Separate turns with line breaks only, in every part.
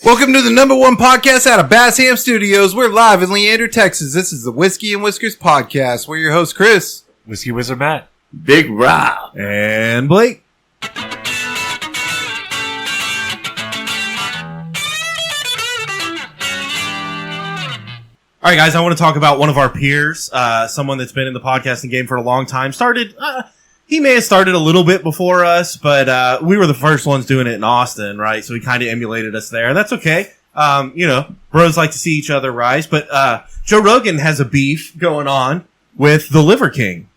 Welcome to the #1 podcast out of Bass Ham Studios. We're live in Leander, Texas. This is the Whiskey and Whiskers podcast. We're your host, Chris.
Whiskey Wizard Matt.
Big Rob.
And Blake. All right, guys, I want to talk about one of our peers, someone that's been in the podcasting game for a long time. He may have started a little bit before us, but we were the first ones doing it in Austin, right? So he kind of emulated us there. That's okay. Bros like to see each other rise. But Joe Rogan has a beef going on with the Liver King.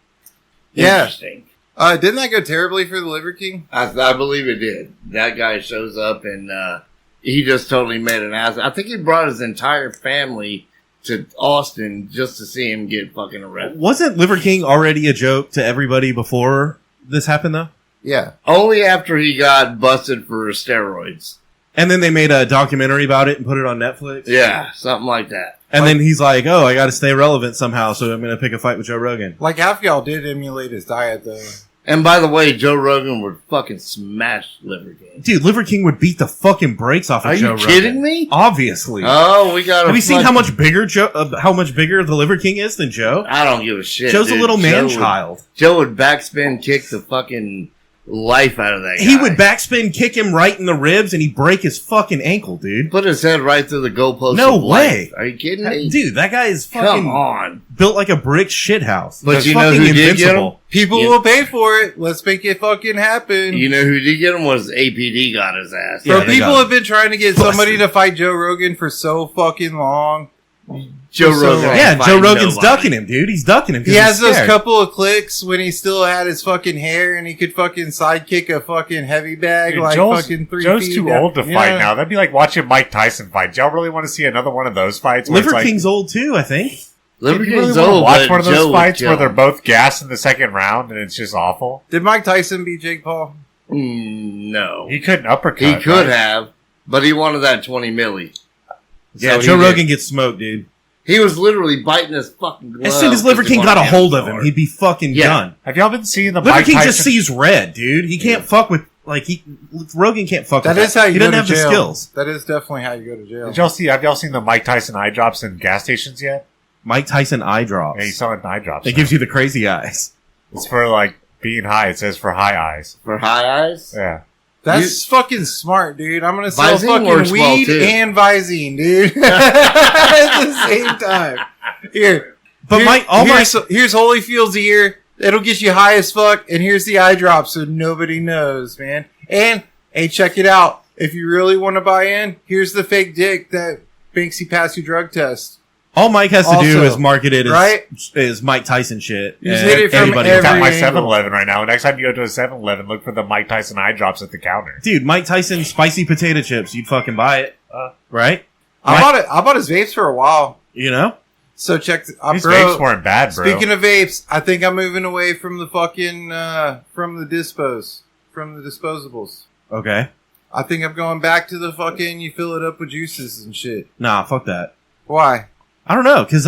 Yeah. Interesting.
Didn't that go terribly for the Liver King?
I believe it did. That guy shows up and he just totally made an ass. I think he brought his entire family to Austin just to see him get fucking arrested.
Wasn't Liver King already a joke to everybody before this happened, though?
Yeah. Only after he got busted for steroids.
And then they made a documentary about it and put it on Netflix?
Yeah, something like that.
And then he's like, oh, I got to stay relevant somehow, so I'm going to pick a fight with Joe Rogan.
Like, half of y'all did emulate his diet, though.
And by the way, Joe Rogan would fucking smash Liver King.
Dude, Liver King would beat the fucking brakes off of Joe Rogan.
Are you kidding me?
Obviously.
Oh, we got.
Have you seen how much bigger the Liver King is than Joe?
I don't give a shit.
Joe's
dude.
a little man-child.
Joe would backspin kick the fucking life out of that guy.
He would backspin kick him right in the ribs, and he'd break his fucking ankle, dude.
Put his head right through the goalpost.
No
of
way.
Life. Are you kidding me?
Dude, that guy is fucking
Come on.
built like a brick shithouse.
But you know who did get him?
People will pay for it. Let's make it fucking happen.
You know who did get him was APD got his ass.
So people have been trying to get somebody to fight Joe Rogan for so fucking long.
Joe Rogan.
Yeah, Joe Rogan's ducking him, dude. He's ducking him.
He has those couple of clicks when he still had his fucking hair and he could fucking sidekick a fucking heavy bag.
Dude,
like fucking 3
Joe's
feet
too old to fight now. That'd be like watching Mike Tyson fight. Do y'all really want to see another one of those fights?
Liver King's old too, I think.
Liver
King's
King's
old. Watch one of those
Joe
fights where they're both gassed in the second round and it's just awful.
Did Mike Tyson beat Jake Paul?
No.
He couldn't uppercut.
He could have, but he wanted that 20 milli.
Yeah, Joe Rogan gets smoked, dude.
He was literally biting his fucking glove.
As soon as Liver King got a hold of him, he'd be fucking done.
Have y'all been seeing the
Liver
Mike
King
Tyson?
just sees red, dude. He can't fuck with, Rogan can't fuck with that.
That is how you
he
go
doesn't
to
have
jail.
the skills.
That is definitely how you go to jail.
Have y'all seen the Mike Tyson eye drops in gas stations yet?
Mike Tyson eye drops.
Yeah, you saw it in eye drops.
It gives you the crazy eyes.
It's for being high. It says for high eyes.
For high eyes?
Yeah.
That's fucking smart, dude. I'm gonna sell
Visine
fucking
works well,
weed
too.
and Visine, dude. At the same time. Here.
But
here's Holyfield's ear. It'll get you high as fuck, and here's the eye drop so nobody knows, man. And, hey, check it out. If you really want to buy in, here's the fake dick that makes you pass your drug test.
All Mike has to do is market it as Mike Tyson shit.
You just hit it from
Got
every
my
angle.
7-Eleven right now. Next time you go to a 7-Eleven, look for the Mike Tyson eye drops at the counter.
Dude, Mike Tyson spicy potato chips. You'd fucking buy it. Right?
I bought his vapes for a while.
You know?
So check.
These vapes weren't bad, bro.
Speaking of vapes, I think I'm moving away from the fucking from the disposables.
Okay.
I think I'm going back to the fucking you fill it up with juices and shit.
Nah, fuck that.
Why?
I don't know, because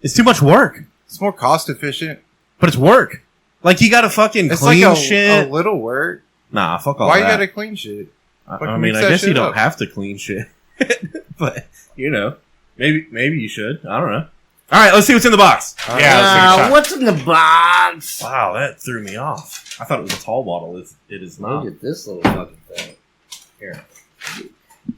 it's too much work.
It's more cost efficient.
But it's work. Like, you gotta fucking clean shit.
A little work.
Nah, fuck all
Why
that.
you gotta clean shit?
I mean, I guess you don't have to clean shit. But, maybe you should. I don't know. All right, let's see what's in the box.
What's in the box?
Wow, that threw me off. I thought it was a tall bottle. It is not.
Look at this little fucking thing. Here.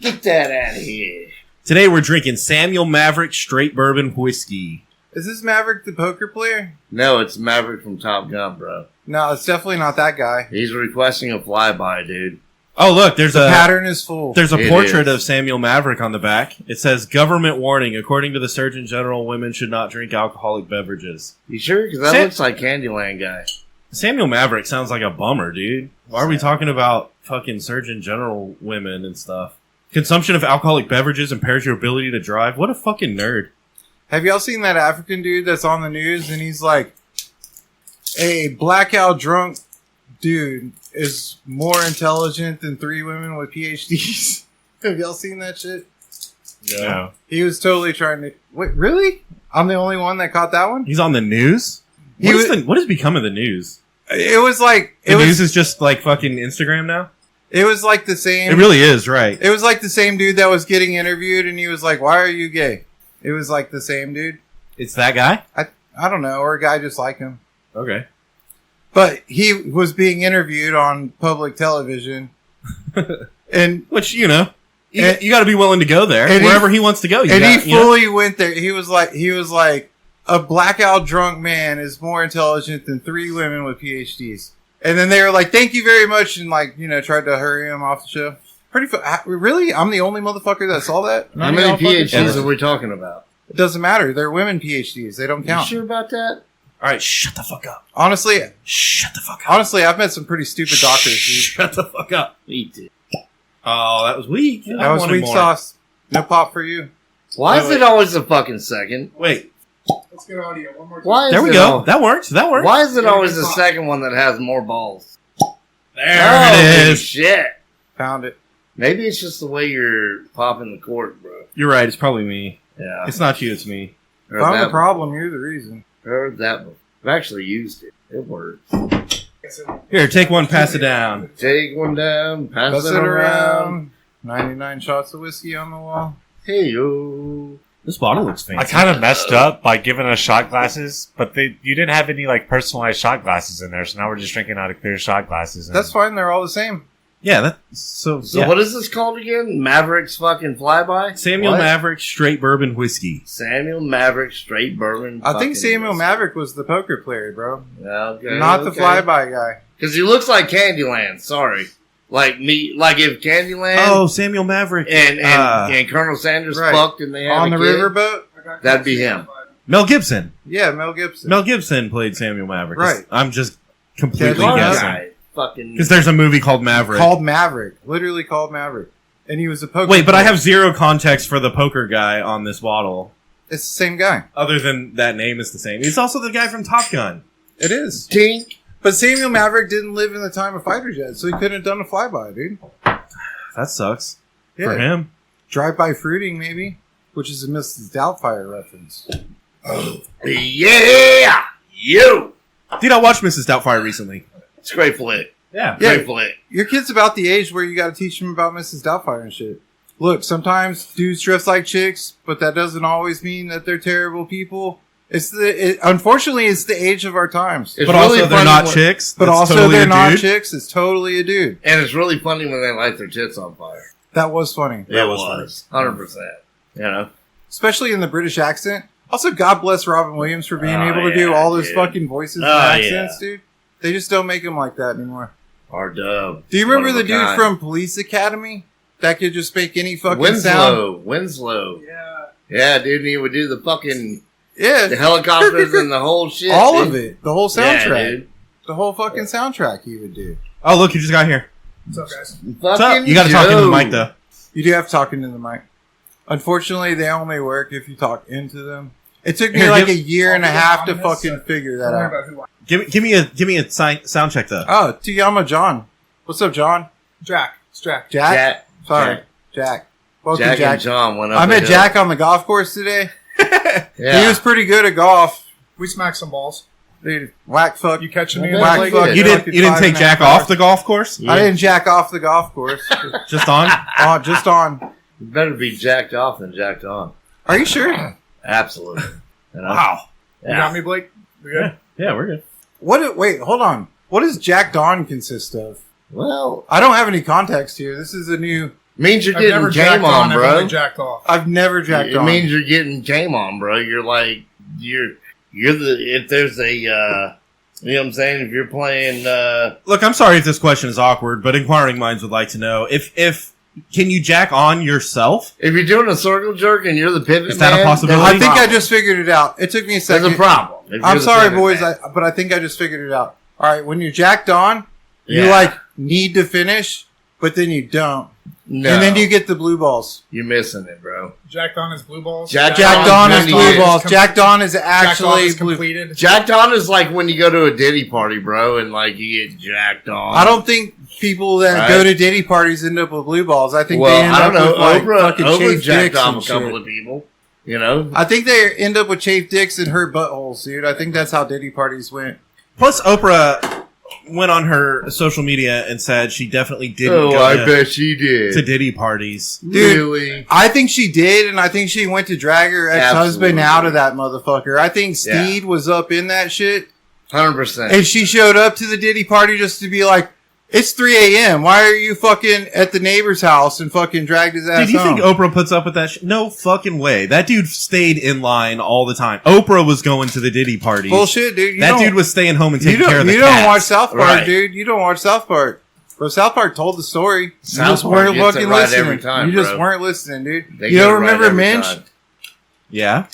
Get that out of here.
Today we're drinking Samuel Maverick Straight Bourbon Whiskey.
Is this Maverick the poker player?
No, it's Maverick from Top Gun, bro.
No, it's definitely not that guy.
He's requesting a flyby, dude.
Oh, look, there's
The pattern is full.
There's a portrait of Samuel Maverick on the back. It says, government warning. According to the Surgeon General, women should not drink alcoholic beverages.
You sure? Because that looks like Candyland guy.
Samuel Maverick sounds like a bummer, dude. Why are we talking about fucking Surgeon General women and stuff? Consumption of alcoholic beverages impairs your ability to drive. What a fucking nerd.
Have y'all seen that African dude that's on the news and he's like, a blackout drunk dude is more intelligent than 3 women with PhDs? Have y'all seen that shit?
No.
He was totally trying to... Wait, really? I'm the only one that caught that one?
He's on the news? What has become of the news?
It was like...
The news is just like fucking Instagram now?
It was like the same.
It really is, right?
It was like the same dude that was getting interviewed, and he was like, "Why are you gay?" It was like the same dude.
It's that guy?
I don't know, or a guy just like him.
Okay.
But he was being interviewed on public television, and
Which, you know, you
And-
got to be willing to go there.
and he-
Wherever he wants to go.
he fully went there. He was like, a blackout drunk man is more intelligent than 3 women with PhDs. And then they were like, "Thank you very much," and like, tried to hurry him off the show. Really? I'm the only motherfucker that saw that?
How many PhDs are we talking about?
It doesn't matter. They're women PhDs. They don't
You
count.
sure about that?
All right, shut the fuck up.
Honestly,
Shut the fuck up.
I've met some pretty stupid doctors, dude.
Shut the fuck up.
Eat it.
Oh, that was weak.
That was weak sauce. No pop for you.
Why
Wait,
is
wait.
it always the fucking second?
Wait,
Let's get audio one more time.
Why is
there we
it
go.
al-
That works.
Why is it
Yeah,
always
good
the
thought.
second one that has more balls?
there it is.
Shit.
Found it.
Maybe it's just the way you're popping the cork, bro.
You're right. It's probably me.
Yeah.
It's not you. It's me.
Heard
Found
that
the problem. You're the reason.
Heard that before. I've actually used it. It works.
Here, take one. Pass it down.
Take one down, pass
Pass
it
it
around.
around. 99 shots of whiskey on the wall.
Hey yo.
This bottle looks fancy.
I kind of messed up by giving us shot glasses, but you didn't have any like personalized shot glasses in there, so now we're just drinking out of clear shot glasses. And
That's fine. They're all the same.
Yeah. That's so.
So
yeah.
what is this called again? Maverick's fucking flyby?
Samuel
What?
Maverick Straight Bourbon Whiskey.
Samuel Maverick straight bourbon.
I think
fucking
Samuel
whiskey.
Maverick was the poker player, bro.
Okay,
Not the flyby guy.
Because he looks like Candyland. Sorry, like me. Like if Candyland
Oh, Samuel Maverick.
and Colonel Sanders
Right.
fucked and they had
On
a
the
kid,
riverboat?
That'd be him.
Mel Gibson.
Yeah, Mel Gibson.
Mel Gibson played Samuel Maverick.
Right.
I'm just completely
Yeah,
guessing.
Guy, fucking.
Because there's a movie called Maverick.
Called Maverick. Literally called Maverick. And he was a poker
Wait, but I
player.
have zero context for the poker guy on this bottle.
It's the same guy.
Other than that name is the same. He's also the guy from Top Gun.
It is.
Tink.
But Samuel Maverick didn't live in the time of fighter jets, so he couldn't have done a flyby, dude.
That sucks.
Yeah.
For him.
Drive-by fruiting, maybe? Which is a Mrs. Doubtfire reference.
Yeah, you.
Dude, I watched Mrs. Doubtfire recently.
It's a great flick.
Yeah.
Yeah.
Great flick.
Your kid's about the age where you got to teach them about Mrs. Doubtfire and shit. Look, sometimes dudes dress like chicks, but that doesn't always mean that they're terrible people. Unfortunately, it's the age of our times.
It's
But
really
also, they're
funny
not
when-
chicks.
But
That's
also,
totally
they're
a
not
dude.
chicks. It's totally a dude.
And it's really funny when they light their tits on fire.
That was funny.
That
It
was
was 100%. You know,
Especially in the British accent. Also, God bless Robin Williams for being
Oh,
able to do
yeah,
all those
dude.
fucking voices and
Oh,
accents, dude. They just don't make them like that anymore.
our dub.
Do you remember
One
the
of a
dude
kind.
from Police Academy? That could just make any fucking sound?
Winslow.
Yeah.
Yeah, dude, and he would do the fucking the
Yeah.
helicopters and the whole shit.
All
dude.
of it. The whole
Yeah,
soundtrack.
dude.
The whole fucking soundtrack he would do.
Oh, look, you just got here.
What's up, guys?
What's up?
Fucking
You got to talk into the
Joe.
mic, though.
You do have to talk into the mic. Unfortunately, they only work if you talk into them. It took me
Here,
like
give-
a year and a
I'll
half
be
to
honest,
fucking figure that
Don't worry
out.
about who I
Give me a sound check, though.
Oh, Tiyama John. What's up, John?
Jack. It's Jack.
Jack?
Jack.
Sorry. Jack. Welcome,
Jack,
Jack.
and John went up.
I met
the
Jack on the golf course today.
hill.
He was pretty good at golf.
We smacked some balls.
Dude, whack fuck.
You catching me?
Okay.
Whack
Like
fuck.
it.
You
fucking
didn't take
5.5
Jack
hours.
off the golf course?
I didn't jack off the golf course.
Just on?
Just on.
You better be jacked off than jacked on.
Are you sure?
Absolutely. You know?
Wow.
You got me, Blake? We good?
Yeah, we're good.
Wait, hold on. What does Jack Dawn consist of?
Well,
I don't have any context here. This is a new.
means you're
I've
getting
never
game
jacked
on,
I've
bro.
only jacked off.
I've never jacked
It
on.
means you're getting game on, bro. You're like you're the if there's a you know what I'm saying, if you're playing
Look, I'm sorry if this question is awkward, but inquiring minds would like to know if can you jack on yourself?
if you're doing a circle jerk and you're the pivot
Is that a
man,
possibility?
there's
I
a
think I
problem.
just figured it out. It took me a
there's
second.
a problem. If
I'm
you're the
sorry,
pivot
boys,
man.
but I think I just figured it out. All right, when you're jacked on, you
Yeah.
like need to finish, but then you don't,
no,
and then you get the blue balls.
you're missing it, bro.
Jacked on his blue balls.
Jack
Jack
Dawn
Dawn is
is
blue
com-
balls. Jack Dawn is
Jacked
actually
is
blue.
completed.
Jacked on is like when you go to a Diddy party, bro, and like you get jacked on.
I don't think people that
Right.
go to Diddy parties end up with blue balls. I think
Well,
they end
I
up
don't know.
with like
Oprah
fucking shaved
jacked
dicks
off
and
a couple
shit.
of people. You know,
I think they end up with shaved dicks and hurt buttholes, dude. I think that's how Diddy parties went.
Plus, Oprah went on her social media and said she definitely didn't
Oh,
go
I
to,
bet she did.
to Diddy parties.
Dude,
Really?
I think she did, and I think she went to drag her ex-husband
Absolutely.
out of that motherfucker. I think Steed was up in that shit,
100%.
and she showed up to the Diddy party just to be like, it's 3 a.m. Why are you fucking at the neighbor's house and fucking dragged his ass
Dude, you
home?
think Oprah puts up with that shit? No fucking way. That dude stayed in line all the time. Oprah was going to the Diddy parties.
Bullshit, dude.
That dude was staying home and taking care of the
You
cats.
don't watch South Park,
Right.
dude. You don't watch South Park. Bro, South Park told the story.
South
you just
Park
weren't
gets it
fucking
right
listening.
every time,
you just
bro.
weren't listening, dude.
They
You
get
don't
it right
remember
every
Minge?
time.
Yeah.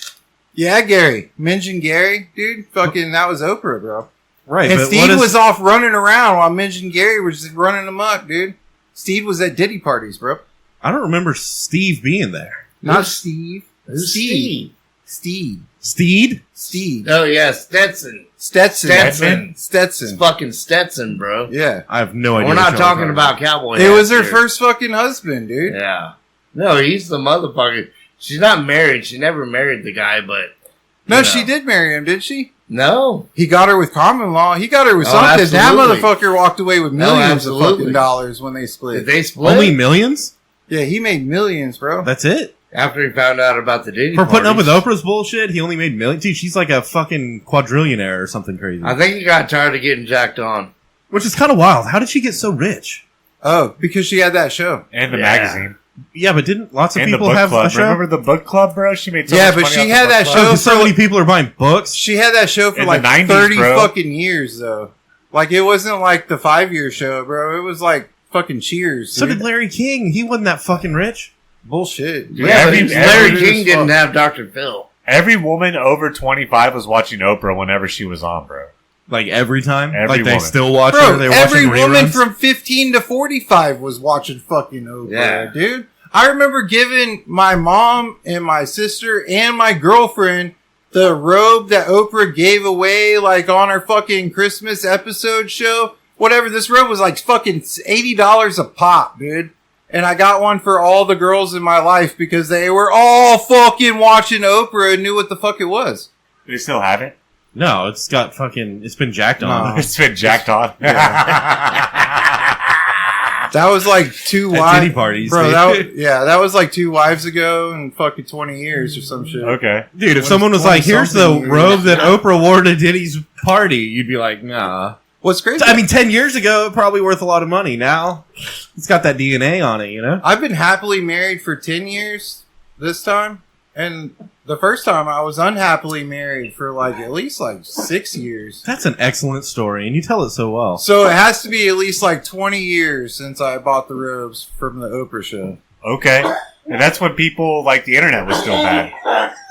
Yeah, Gary. Minge and Gary, dude. Fucking, that was Oprah, bro.
Right.
And
but
Steve
what is-
was off running around while Minge and Gary were just running amok, dude. Steve was at Diddy parties, bro.
I don't remember Steve being there.
Not
Who's-
Steve.
Who's
Steve.
Steve?
Steed?
Steve.
Oh, yeah, Stetson.
Stetson.
Stetson. It's
Stetson.
fucking Stetson, bro.
Yeah.
I have no idea.
We're
what
not
y'all are
talking about cowboy
It was her
hats here.
first fucking husband, dude.
Yeah. No, he's the motherfucker. She's not married. She never married the guy, but...
No,
you know.
she did marry him, did she?
No.
He got her with common law. He got her with
Oh,
something. That
absolutely.
motherfucker walked away with
Oh,
millions of
absolutely.
fucking dollars when they split.
Did they split?
Only millions?
Yeah, he made millions, bro.
That's it?
After he found out about the Diddy
For putting up with
parties.
Oprah's bullshit, he only made millions. Dude, she's like a fucking quadrillionaire or something crazy.
I think he got tired of getting jacked on.
Which is kind of wild. How did she get so rich?
Oh, because she had that show.
And the
Yeah.
magazine.
Yeah, but didn't lots of
And the
people
book
have
club.
a show?
Remember the book club, bro? She made so
Yeah,
much
but
money
she
off the
had
book
that
club.
show
Oh, 'cause so
for
many people are buying books.
She had that show for
In
like
the 90s,
30
bro.
fucking years, though. Like, it wasn't like the 5-year show, bro. It was like fucking Cheers.
So
dude.
did Larry King. He wasn't that fucking rich.
Bullshit.
Dude,
Yeah,
every-
but Larry
every-
King didn't have Dr. Phil.
Every woman over 25 was watching Oprah whenever she was on, bro.
Like every time?
Every
like they
woman.
still watch her?
Bro,
They're
every
watching
woman
reruns?
from 15 to 45 was watching fucking Oprah,
Yeah.
dude. I remember giving my mom and my sister and my girlfriend the robe that Oprah gave away, like, on her fucking Christmas episode show. Whatever, this robe was like fucking $80 a pop, dude. And I got one for all the girls in my life because they were all fucking watching Oprah and knew what the fuck it was.
Do they still have it?
No, it's got fucking. It's been jacked on.
No.
It's been jacked on.
That was like two
At
wives.
Diddy parties,
Bro,
dude.
that was like 2 wives ago and fucking 20 years or some shit.
Okay.
Dude, if
When
someone was
20
like, here's the
something years.
robe that Oprah wore to Diddy's party, you'd be like, nah.
What's crazy?
I mean, 10 years ago, it probably worth a lot of money. Now, it's got that DNA on it, you know?
I've been happily married for 10 years this time. And the first time I was unhappily married for like at least like 6 years.
That's an excellent story, and you tell it so well.
So it has to be at least like 20 years since I bought the robes from the Oprah show.
Okay. And that's when people, like, the internet was still bad.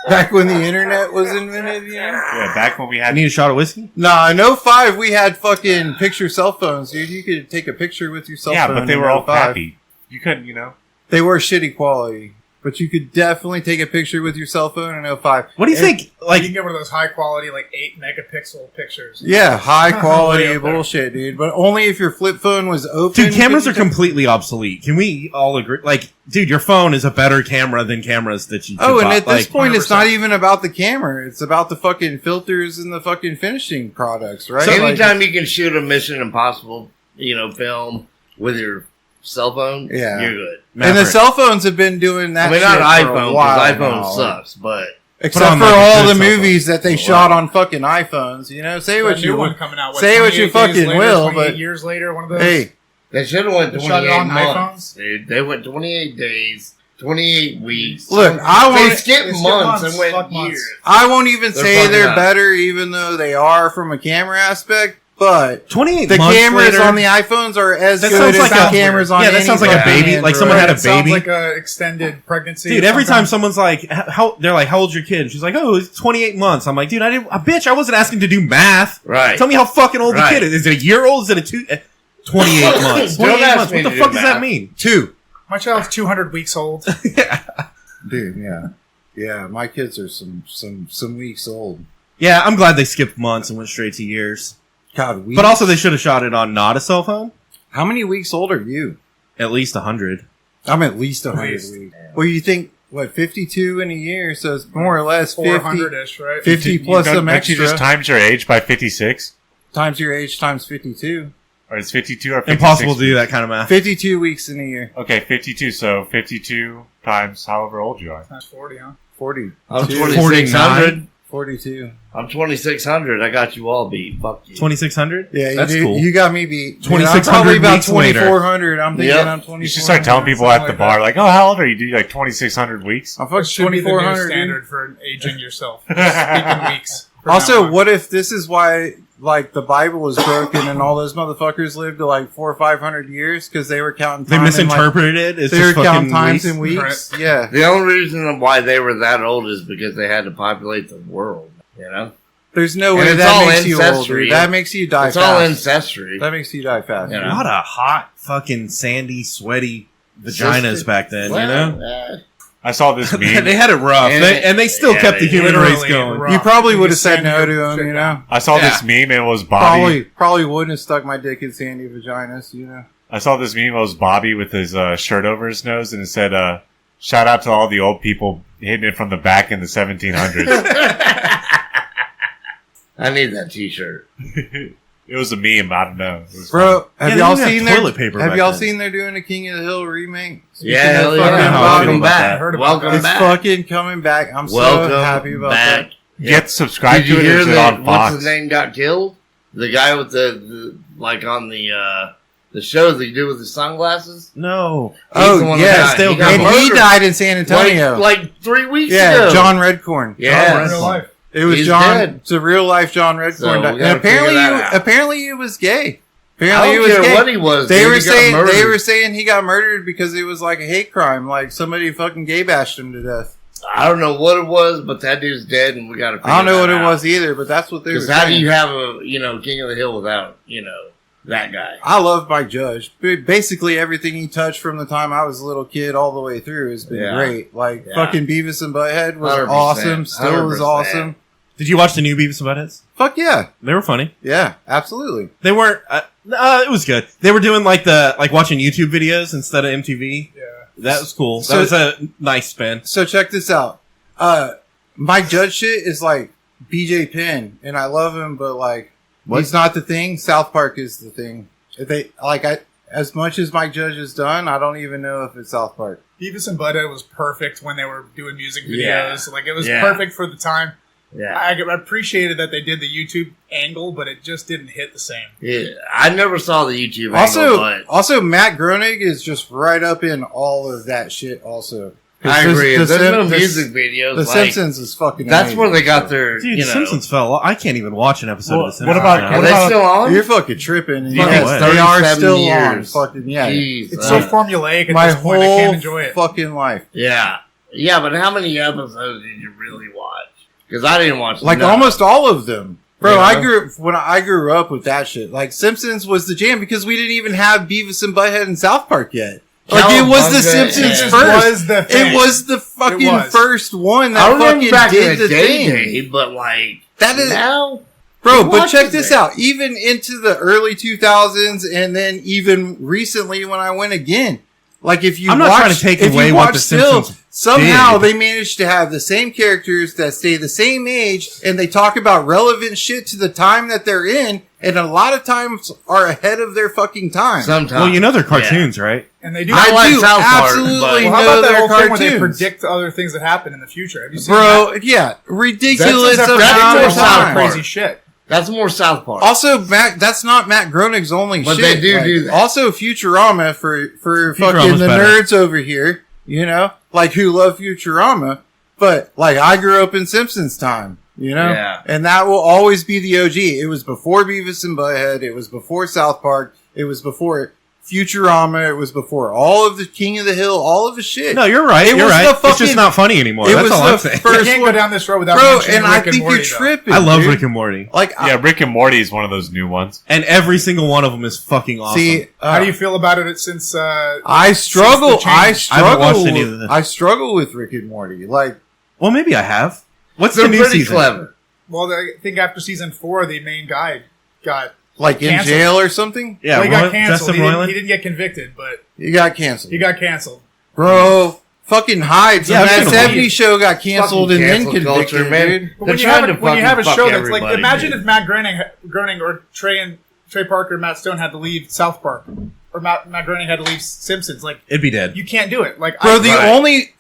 Back when the internet was invented, you know?
Yeah, back when we
I
had...
need a shot of whiskey?
Nah, in 05 we had fucking picture cell phones, dude. You could take a picture with your cell
Yeah,
phone.
but they
in
were all
05.
crappy. You couldn't, you know...
They were shitty quality. But you could definitely take a picture with your cell phone in 05.
What do you think?
You
Like,
can get one of those high quality, like 8 megapixel pictures.
Yeah, high quality
Way up there.
bullshit, dude. But only if your flip phone was open.
dude, cameras
could
are
you take-
completely obsolete. Can we all agree? Like, dude, your phone is a better camera than cameras that you could
Oh, and
buy.
at this
Like,
point, it's
100%.
not even about the camera. It's about the fucking filters and the fucking finishing products, right?
So
Like-
anytime you can shoot a Mission Impossible, film with your cell phone,
Yeah.
you're good.
and the
Maverick.
cell phones have been doing that.
I mean,
shit
not
for a
iPhone,
while
because iPhone
now.
sucks, but
Except
on,
for
like, a
all
good
the
cell phone.
movies that they shot on fucking iPhones. You know, say
That
what
new
you
one
want.
coming out.
say what you
28 days
fucking
later,
will,
28
but-
years later, one of those.
Hey,
they should have went
They shot it
28
on
months,
iPhones?
dude. They went 28 days, 28 weeks.
look, I
They
want.
skipped
They skipped
months
months,
and went
fuck months.
years.
I won't even
They're
say
fucking
they're
up.
better, even though they are from a camera aspect. But
28
the
months
cameras
later,
on the iPhones are as
That
good
sounds
as
like
the
a-
cameras on
yeah, that
any
sounds like a
fucking
baby, like someone had a
It sounds
baby.
like a extended pregnancy.
dude,
or
every time
something.
someone's like, they're like, how old's your kid? She's like, oh, it's 28 months. I'm like, dude, bitch, I wasn't asking to do math.
Right.
Tell me how fucking old
Right.
the kid is. Is it a year old? Is it a 28 months?
Don't
28
ask
months.
me
What the
to do
fuck does that
math.
mean?
2.
My child's 200 weeks old.
Dude, yeah. My kids are some weeks old.
Yeah, I'm glad they skipped months and went straight to years.
God, weeks.
But also, they should have shot it on not a cell phone.
how many weeks old are you?
At least 100.
I'm at least 100
least.
weeks. Well, you think 52 in a year, so it's more or less 50,
400-ish, right?
50 plus
don't
some
you
extra.
just times your age by 56?
times your age times 52.
Or it's 52 or 56?
Impossible to do that kind of math.
52 weeks in a year.
Okay, 52. So 52 times however old you are.
That's 40, huh?
40.
I'm
2,
2600.
42.
I'm 2600. I got you all beat. Fuck you.
2600?
Yeah,
That's
you,
cool.
You got me beat.
2600
I'm probably about
weeks later.
2400. I'm thinking
Yep.
I'm 2400.
You should start telling people at the bar, like, oh, how old are you? Do you like 2,600 weeks?
I'm
That
fucking
should be the new
2400.
standard for aging yourself. Speaking weeks. from
Also,
now on.
what if this is why, like, the Bible was broken and all those motherfuckers lived to like 400 or 500 years because they were counting
They
time
misinterpreted it. It's
They were
just
counting
fucking
times
weeks.
in weeks. Yeah.
The only reason why they were that old is because they had to populate the world. You know,
There's no
And
way
it's
that
all
makes you old,
ancestry.
dude. That makes you die
it's all
fast.
ancestry.
That makes you die fast.
Yeah.
dude.
What a hot, fucking, sandy, sweaty vaginas back then, you know?
I saw this meme.
They had it rough.
And
They still
yeah,
kept the
they
human race
literally
going.
rough.
You probably
You
would have
just
said
send
no
your
to him,
shit
you
down.
know?
I saw this meme and it was Bobby.
Probably wouldn't have stuck my dick in sandy vaginas, you know?
I saw this meme. It was Bobby with his shirt over his nose, and it said, "Shout out to all the old people hitting it from the back in the 1700s."
I need that T-shirt.
It was a meme. I don't know. It was
Bro, have
Yeah, they
y'all
didn't have
seen their
toilet paper
Have
back
y'all
then.
seen they're doing a King of the Hill remake? Speaking
Yeah,
of
hell
fucking
yeah.
Bobby,
Welcome
about
back.
that. Heard about
Welcome
that.
It's
back.
fucking coming back. I'm
Welcome
so happy about
back.
that.
Get subscribed
Did you
to it.
hear
Or is it
that?
on
What's
Fox?
his name got killed? The guy with the like on the shows that you do with the sunglasses.
No.
He's
Oh,
the one
yes.
that died. He got
And he
murdered.
died in San Antonio.
like 3 weeks
yeah,
ago.
John Redcorn.
Yeah,
In real life.
It was
He's
John.
dead.
It's a real life John
So
Redcorn.
we
died.
gotta
And apparently,
figure that out.
apparently, he was gay.
I
Apparently, he
don't
was
care
gay.
what he was.
They
dude,
were
he got
saying
murdered.
they were saying he got murdered because it was like a hate crime. Like somebody fucking gay bashed him to death.
I don't know what it was, but that dude's dead, and we got to.
I don't know what it was either, but that's what they were
Because how do
saying.
you have a King of the Hill without that guy?
I love Mike Judge. Basically, everything he touched from the time I was a little kid all the way through has been
Yeah.
great. Like
Yeah.
fucking Beavis and Butthead was
100%,
awesome. Still was
100%.
awesome.
Did you watch the new Beavis and Buttheads?
Fuck yeah,
They were funny.
yeah, absolutely.
They weren't. It was good. They were doing like watching YouTube videos instead of MTV.
Yeah.
That was cool.
So-
that was a nice spin.
So check this out. Mike Judge shit is like BJ Penn, and I love him, but like he's not the thing. South Park is the thing. If they as much as Mike Judge has done, I don't even know if it's South Park.
Beavis and Butthead was perfect when they were doing music
Yeah.
videos. Like, it was
Yeah.
perfect for the time.
Yeah,
I appreciated that they did the YouTube angle, but it just didn't hit the same.
yeah. I never saw the YouTube angle, but
Also, Matt Groening is just right up in all of that shit. Also, 'Cause
I agree.
the
If there's no
Sim-
music videos.
The
like,
Simpsons is fucking.
That's
amazing.
where they got their.
Dude, Simpsons fell off. I can't even watch an episode
Well,
of The
what
Simpsons.
about-
now.
Are
what
they
about-
still on?
You're fucking tripping. And
Fucking
yes,
way.
they are
37
still
years.
on. Fucking yeah.
Jeez,
It's so formulaic at
My
this point. I
whole
can't enjoy it.
fucking life.
yeah, but how many episodes did you really watch? Because I didn't watch
Like
none.
almost all of them. Bro,
Yeah.
I grew up with that shit. Like Simpsons was the jam because we didn't even have Beavis and Butthead in South Park yet. Like it was the
Cowabunga,
Simpsons
yeah.
It just
first.
was the thing.
It was the fucking
It was.
first one
I
that
remember
fucking
back in
did
the
the
day,
thing.
but like
That is,
now,
bro.
who
But check
watches
this
it?
out. Even into the early 2000s, and then even recently when I went again. Like if you
I'm not
watch,
trying to take
if
away
you
what
watch
the
still,
Simpsons
somehow
did.
they managed to have the same characters that stay the same age, and they talk about relevant shit to the time that they're in, and a lot of times are ahead of their fucking time.
sometimes.
Well, you know they're cartoons, right?
And they do.
I like
do
South Park,
absolutely
but-
well, how
know
about that
they're
whole thing where they
cartoons.
predict other things that happen in the future? Have you seen
Bro, yeah, ridiculous
That's
amount
more
of
South
time.
Park.
crazy shit.
That's more South Park.
Also, that's not Matt Groening's only
But
shit.
they do do that.
Also, Futurama for
Futurama's
fucking the
better.
nerds over here, you know, like who love Futurama. But like, I grew up in Simpsons time, you know,
Yeah.
and that will always be the OG. It was before Beavis and Butthead. It was before South Park. It was before Futurama. It was before all of the King of the Hill, all of the shit.
No, you're right.
It
You're
was
right.
the
It's just
fucking-
not funny anymore.
it
That's
was
all
the
I'm saying.
You
first
can't
one,
go down this road without
bro.
mentioning
And I
Rick and
think
Morty,
you're
though.
tripping.
I love
dude.
Rick and Morty,
Like,
Yeah, Rick and Morty is one of those new ones.
and every single one of them is fucking awesome.
see,
How do you feel about it since?
I struggle.
Since the
I
change.
I haven't watched
struggle.
any of them.
I struggle with Rick and Morty. Like,
well, maybe I have. What's
They're
the new
pretty
season?
clever.
Well, I think after season 4, the main guy got
in
Canceled.
jail or something.
Yeah,
well, he got
Roy-
canceled.
Justin
He didn't,
Roiland.
he didn't get convicted, but
You got canceled,
he got canceled.
bro. fucking hides.
Yeah,
Yeah,
I've
that
seen
70s show got canceled
Fucking
and then
cancel
convicted,
culture, man.
dude.
But
They're
when you
trying
have
to
when you have a
fucking
show
fuck
that's like,
everybody,
imagine
dude.
if Matt Groening or Trey Parker and Matt Stone had to leave South Park, or Matt Groening had to leave Simpsons. Like,
It'd be dead.
you can't do it. Like,
Bro,
I,
the
Right.
only...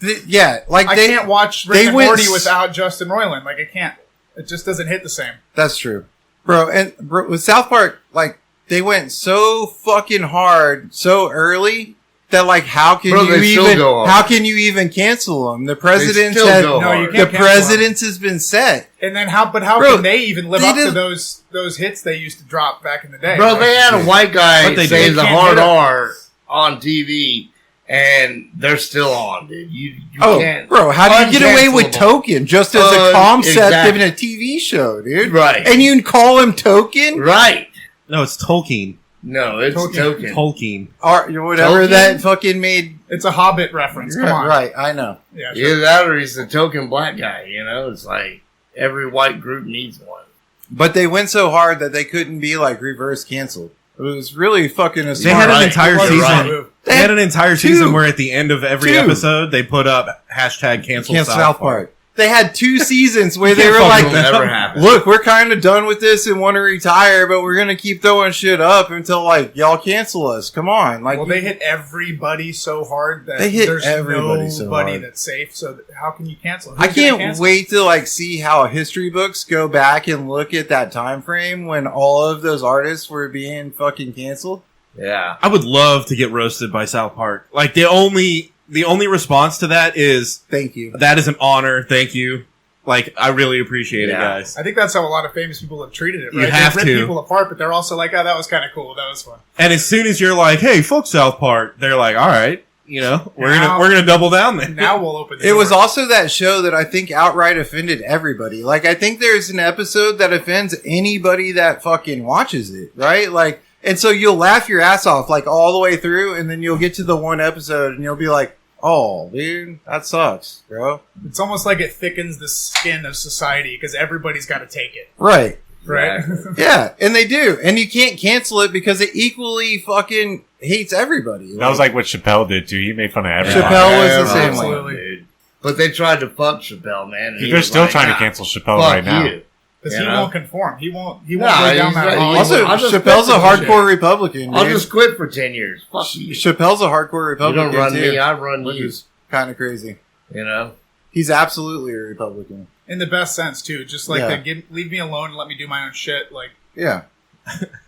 like
I
they
can't watch
they
Rick and
went
Morty
s-
without Justin Roiland. Like, I can't. It just doesn't hit the same.
That's true. Bro, and with South Park, like, they went so fucking hard so early that, like, how can
Bro, they still go hard.
how can you even cancel them? The presidents
still
had,
go
No,
hard.
you
the
can't cancel
presidents has been set.
And then how
Bro,
can they even live
they
up to
did-
those hits they used to drop back in the day?
Bro,
Like,
they had a white guy
But they
say
did.
the
Can't
hard
hit 'em.
R on TV, and they're still on, dude. You
Oh,
can't.
bro, how do you get away with
Uncancelable.
Token just as a calm set
Exactly.
giving a TV show, dude?
Right.
And you can call him Token?
Right.
No, it's Tolkien.
No, it's
Tolkien.
Tolkien.
Tolkien.
Or whatever
Token?
that fucking made...
It's a Hobbit reference. Come on.
Right, I know.
Yeah, sure.
Either that or he's the token black guy, you know? It's like every white group needs one.
But they went so hard that they couldn't be, like, reverse canceled. It was really fucking a
They had an
Right.
entire
It was
season.
right move.
They had an entire
two.
season where at the end of every
Two.
episode they put up hashtag cancel
South Park. They had 2 seasons where they
can't
were
fucking
like,
It'll never happen.
look, we're kind of done with this and want to retire, but we're going to keep throwing shit up until, like, y'all cancel us. Come on. Like,
Well, they hit everybody so hard that
They hit
there's
everybody so
nobody
hard.
that's safe. So how can you cancel?
I
Who's gonna
can't
cancel?
wait to, like, see how history books go back and look at that time frame when all of those artists were being fucking canceled.
Yeah.
I would love to get roasted by South Park. Like the only response to that is
Thank you.
that is an honor. Thank you. Like I really appreciate it,
Yeah.
guys.
I think that's how a lot of famous people have treated it.
You
Right?
have
They rip
to.
people apart, but they're also like, "Oh, that was kind of cool. That was fun."
And as soon as you're like, "Hey, fuck South Park," they're like, "All right, you know, we're gonna double down then."
Now we'll open. The
It was
door.
also that show that I think outright offended everybody. Like, I think there's an episode that offends anybody that fucking watches it, right? Like, and so you'll laugh your ass off, like, all the way through, and then you'll get to the one episode and you'll be like, oh, dude, that sucks, bro.
It's almost like it thickens the skin of society because everybody's got to take it,
Right.
right?
Yeah, and they do. And you can't cancel it because it equally fucking hates everybody.
That was like what Chappelle did too. He made fun of everybody.
Chappelle was the
Yeah,
same
absolutely.
way.
Dude. But they tried to fuck Chappelle, man. and he
They're
was
still
like,
trying to
"Nah,
cancel Chappelle
fuck
right now.
you."
Because
You
he
know?
won't conform. He won't
Nah,
go down
he's
that
right.
hall.
Also,
I'll just
Chappelle's a
quit for
hardcore Republican,
I'll
dude.
just quit for 10 years. Fuck you.
Chappelle's a hardcore
You
Republican,
don't run
too.
me, I run
Which
you.
is kind of crazy.
You know?
He's absolutely a Republican.
in the best sense too. Just like
Yeah.
leave me alone and let me do my own shit. Like
Yeah.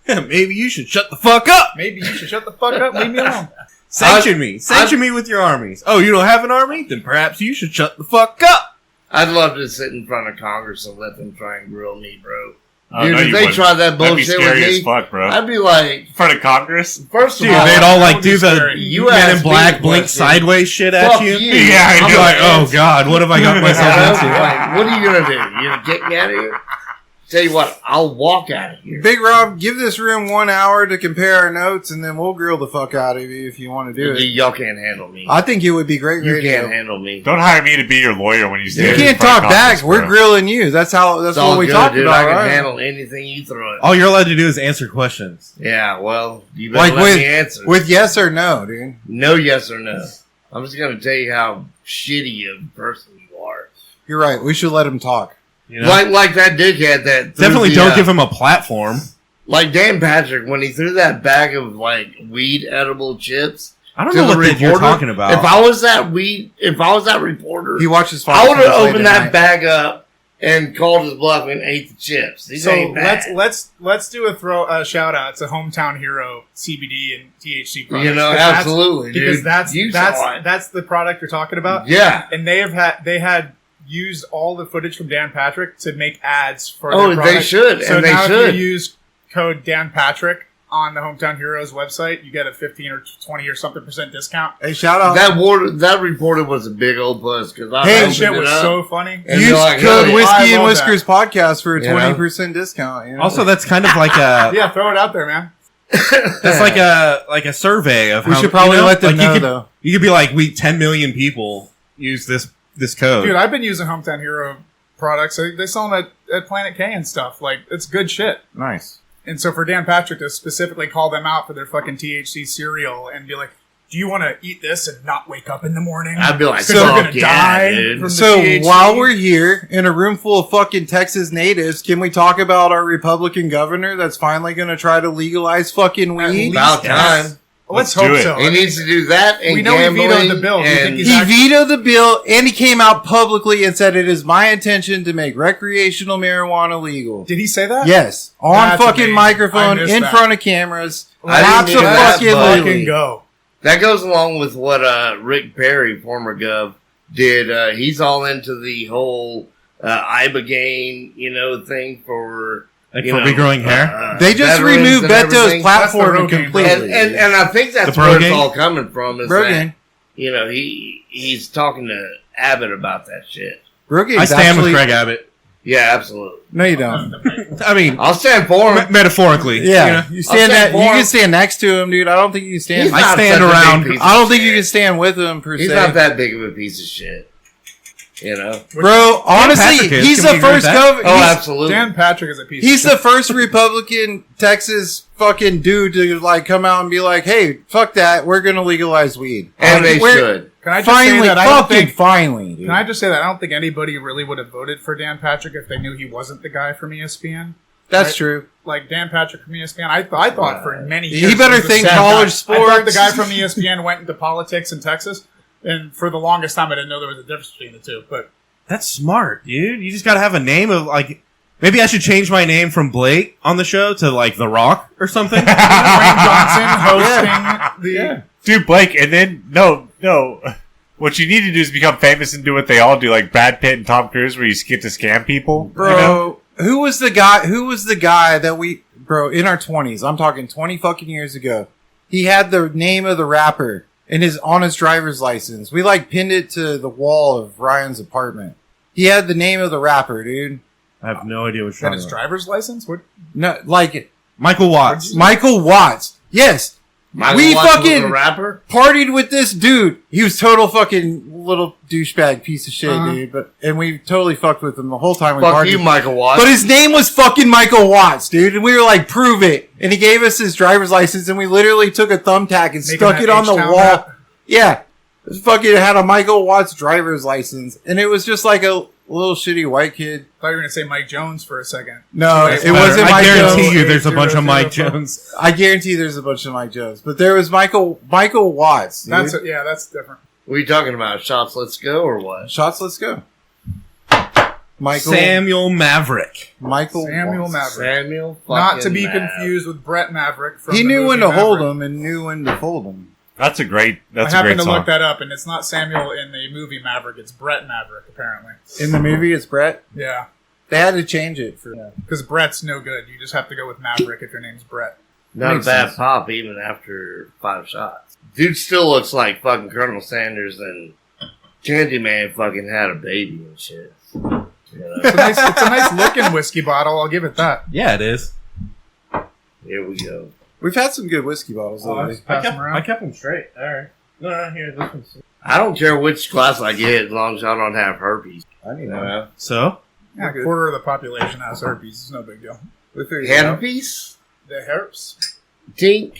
Maybe you should shut the fuck up.
maybe you should shut the fuck up. Leave me alone.
Sanction me with your armies. Oh, you don't have an army? Then perhaps you should shut the fuck up.
I'd love to sit in front of Congress and let them try and grill me, bro.
Oh,
Dude,
no,
if
you
they
wouldn't.
tried that
That'd be
bullshit with
scary
me,
as fuck, bro.
I'd be like,
In front of Congress?
first of
Dude,
all,
they'd all like
would
do
be
the
scary.
You
Men
asked
in
me
Black
the
blink
question.
sideways shit at
fuck
you.
you.
Yeah, I
I'm
You're
know.
like, oh god, what have I got myself into?
Like, what are you gonna do? You gonna get me out of here? Tell you what, I'll walk out of here.
Big Rob, give this room 1 hour to compare our notes, and then we'll grill the fuck out of you if you want to do it.
Y'all can't handle me.
I think it would be great
You
radio.
can't handle me.
Don't hire me to be your lawyer when you
You
stand in
can't
front
talk
of
back.
Congress,
We're
bro.
grilling you. That's how. That's
It's all
what we
good,
talked
dude.
about.
I can
right?
handle anything you throw at me.
All you're allowed to do is answer questions.
Yeah, well, you better
Like
let me answer.
with yes or no, dude.
No yes or no. I'm just gonna tell you how shitty a person you are.
You're right. We should let him talk.
You know?
Like that dickhead that threw
Definitely
the,
don't give him a platform.
like Dan Patrick when he threw that bag of like weed edible chips.
I don't
to
know
the
what you're
reporter.
talking about.
If I was that reporter,
He watches.
I would
Fox
have
News late
opened
at
that
night.
bag up and called his bluff and ate the chips. These
So
ain't bad.
let's do a shout out to Hometown Hero CBD and THC products.
You know,
'Cause that's-
absolutely,
because
dude.
that's
You saw it.
that's the product you're talking about.
Yeah.
And they had used all the footage from Dan Patrick to make ads for
Oh,
their
they
product.
should,
So
and they
now
should.
if you use code Dan Patrick on the Hometown Heroes website, you get a 15 or 20 or something % discount.
Hey, shout out.
That reporter was a big old puss because I
Hey,
That
opened
shit
it
was
up.
so funny.
And
Use
you're like,
code
hey,
Whiskey
I
and
love
Whiskers podcast for a
You know?
20% discount. You know?
Also, that's kind of like a
Yeah, throw it out there, man.
that's like a survey of
we
how
should probably
you know,
let them
like
know
you could,
though.
You could be like, 10 million people use this code.
Dude, I've been using Hometown Hero products. They sell them at Planet K and stuff. Like, it's good shit.
Nice.
And so for Dan Patrick to specifically call them out for their fucking THC cereal and be like, do you want to eat this and not wake up in the morning?
I'd be like,
because you're
fuck
gonna
yeah,
die
dude.
from the
So
THC?
while we're here in a room full of fucking Texas natives, can we talk about our Republican governor that's finally going to try to legalize fucking weed?
About time.
Let's
Let's do
hope
it.
so.
He needs to do that. And
We know he vetoed the bill. Do you think
and-
he's
He
actually-
vetoed the bill, and he came out publicly and said it is my intention to make recreational marijuana legal.
Did he say that?
Yes, on
That's
fucking
amazing.
microphone,
I missed
in
that.
front of cameras.
I
Lots
didn't
of
do that,
fucking
but-
Lily.
Fucking go.
That goes along with what Rick Perry, former gov, did. He's all into the whole Ibogaine, thing for
Like for regrowing hair?
They just
veterans
removed
and
Beto's
everything.
platform
That's the Rogaine,
completely.
And I think that's
The
where it's
Rogaine?
all coming from. Is
Rogaine.
that he's talking to Abbott about that shit.
Rogaine
I stand
actually,
with Craig Abbott.
Yeah, absolutely.
No, you don't.
I mean,
I'll stand for him.
metaphorically.
Yeah,
you know?
you stand
I'll
that.
stand
You
for
can
him.
stand next to him, dude. I don't think you can stand.
He's
I
not
stand
such a big
around.
piece of
I don't think
shit.
you can stand with him per
He's
se.
not that big of a piece of shit.
Bro, honestly,
Patrick is.
he's
Can
the
we agree with
first
that?
governor.
Oh, absolutely.
Dan Patrick is a piece
He's
of
the first Republican Texas fucking dude to like come out and be like, "Hey, fuck that, we're gonna legalize weed."
And they
We're-
should.
Can I just say
Finally,
that I don't
fucking
think...
finally. Dude.
Can I just say that I don't think anybody really would have voted for Dan Patrick if they knew he wasn't the guy from ESPN.
That's
Right?
true.
Like Dan Patrick from ESPN, I thought for many years
He better
was the
think
same
college
guy.
sports.
I thought the guy from ESPN went into politics in Texas, and for the longest time I didn't know there was a difference between the two. But
That's smart, dude. You just got to have a name of like. Maybe I should change my name from Blake on the show to like The Rock or something.
Dwayne Johnson hosting the
Dude, Blake, and then no. What you need to do is become famous and do what they all do, like Brad Pitt and Tom Cruise, where you get to scam people.
Bro,
You know?
who was the guy that we, bro, in our 20s, I'm talking 20 fucking years ago, he had the name of the rapper on his driver's license. We like pinned it to the wall of Ryan's apartment. He had the name of the rapper, dude.
I have no idea what you're
that
talking
his
about.
driver's license. What?
No, like,
Michael Watts.
Michael Watts. Yes.
Michael
We
Watts was
fucking-
a rapper.
Partied with this dude. He was total fucking little douchebag piece of shit, dude. And we totally fucked with him the whole time we
Fuck
partied.
you, Michael Watts.
But his name was fucking Michael Watts, dude. And we were like, prove it. And he gave us his driver's license, and we literally took a thumbtack and
Making
stuck
that
it on the
H-Town
wall.
rap?
Yeah. It fucking had a Michael Watts driver's license. And it was just like a little shitty white kid.
I thought you were going to say Mike Jones for a second.
No,
Nice
it
letter.
wasn't
I
Mike
guarantee
Jones.
you there's a bunch of Mike
004.
Jones.
I guarantee there's a bunch of Mike Jones. But there was Michael Watts. Dude.
That's different.
What are you talking about? Shots, let's go, or what?
Shots, let's go. Michael
Samuel Maverick.
Michael
Samuel
Watts.
Maverick.
Samuel.
Not to
fucking
be
Mav.
confused with Brett Maverick. From
He
the
knew when
movie
to hold
Maverick.
him and knew when to fold him.
That's a great
I happened
great
to
song.
look that up, and it's not Samuel in the movie Maverick. It's Brett Maverick, apparently.
In the movie, it's Brett.
Yeah,
They had to change it for.
because Brett's no good. You just have to go with Maverick if your name's Brett.
Not
Makes
a bad
sense.
pop, even after 5 shots. Dude still looks like fucking Colonel Sanders, and Candyman fucking had a baby and shit. You know?
It's a nice looking whiskey bottle. I'll give it that.
Yeah, it is.
Here we go.
We've had some good whiskey bottles lately.
Pass them around.
I kept them straight. All right. No, here, this one's.
I don't care which class I get as long as I don't have herpes.
I need
You
one.
know?
So?
Yeah, a quarter of the population has herpes. It's no big deal.
We figured it out.
Herpes?
The herpes.
Tink.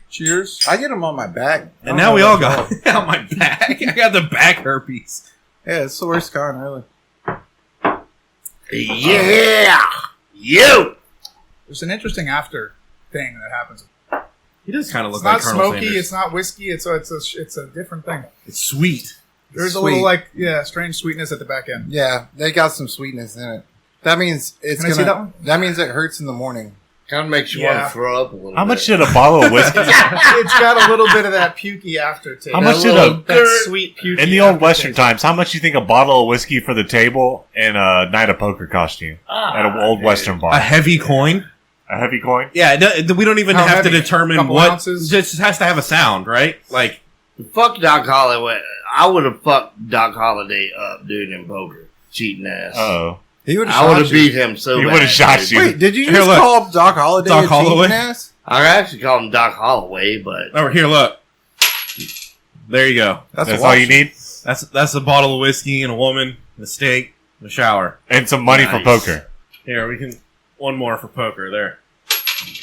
Cheers.
I get them on my back. I
And
don't
now
know
we all
about
got it on my back. I got the back herpes.
Yeah, it's the worst kind, really.
Yeah! You!
There's an interesting after thing that happens.
He does kind of
It's
look like
not
Colonel
smoky.
Sanders.
It's not whiskey. It's a different thing.
It's sweet.
There's a
Sweet.
little strange sweetness at the back end.
Yeah, they got some sweetness in it. That means it's
Can I
gonna.
see that one?
That means it hurts in the morning.
Kind of makes you
Yeah.
want to throw up a little
How
bit.
much did a bottle of whiskey?
It's got a little bit of that pukey aftertaste.
How much
That
did
little
a
that sweet pukey
in the old
aftertaste.
Western times? How much do you think a bottle of whiskey for the table and a night of poker cost you at an old
dude.
Western bar?
A heavy coin?
A heavy coin?
Yeah, we don't even
How
have to
heavy?
determine
Couple
what.
ounces?
Just has to have a sound, right? Like,
Fuck Doc Holliday. I would have fucked Doc Holiday up, dude, in poker. Cheating ass.
Oh,
He would
I would
have
have beat him so
He
bad.
would've shot
dude.
you.
Wait, did you
Here,
just
look.
call Doc Holliday
Doc
a
Holloway?
cheating ass?
I actually call him Doc Holloway, but
oh, here, look. There you go.
That's,
that's
a
all you need,
That's a bottle of whiskey and a woman, and a steak, and a shower.
and some money for
Nice.
poker.
Here, we can. One more for poker. There.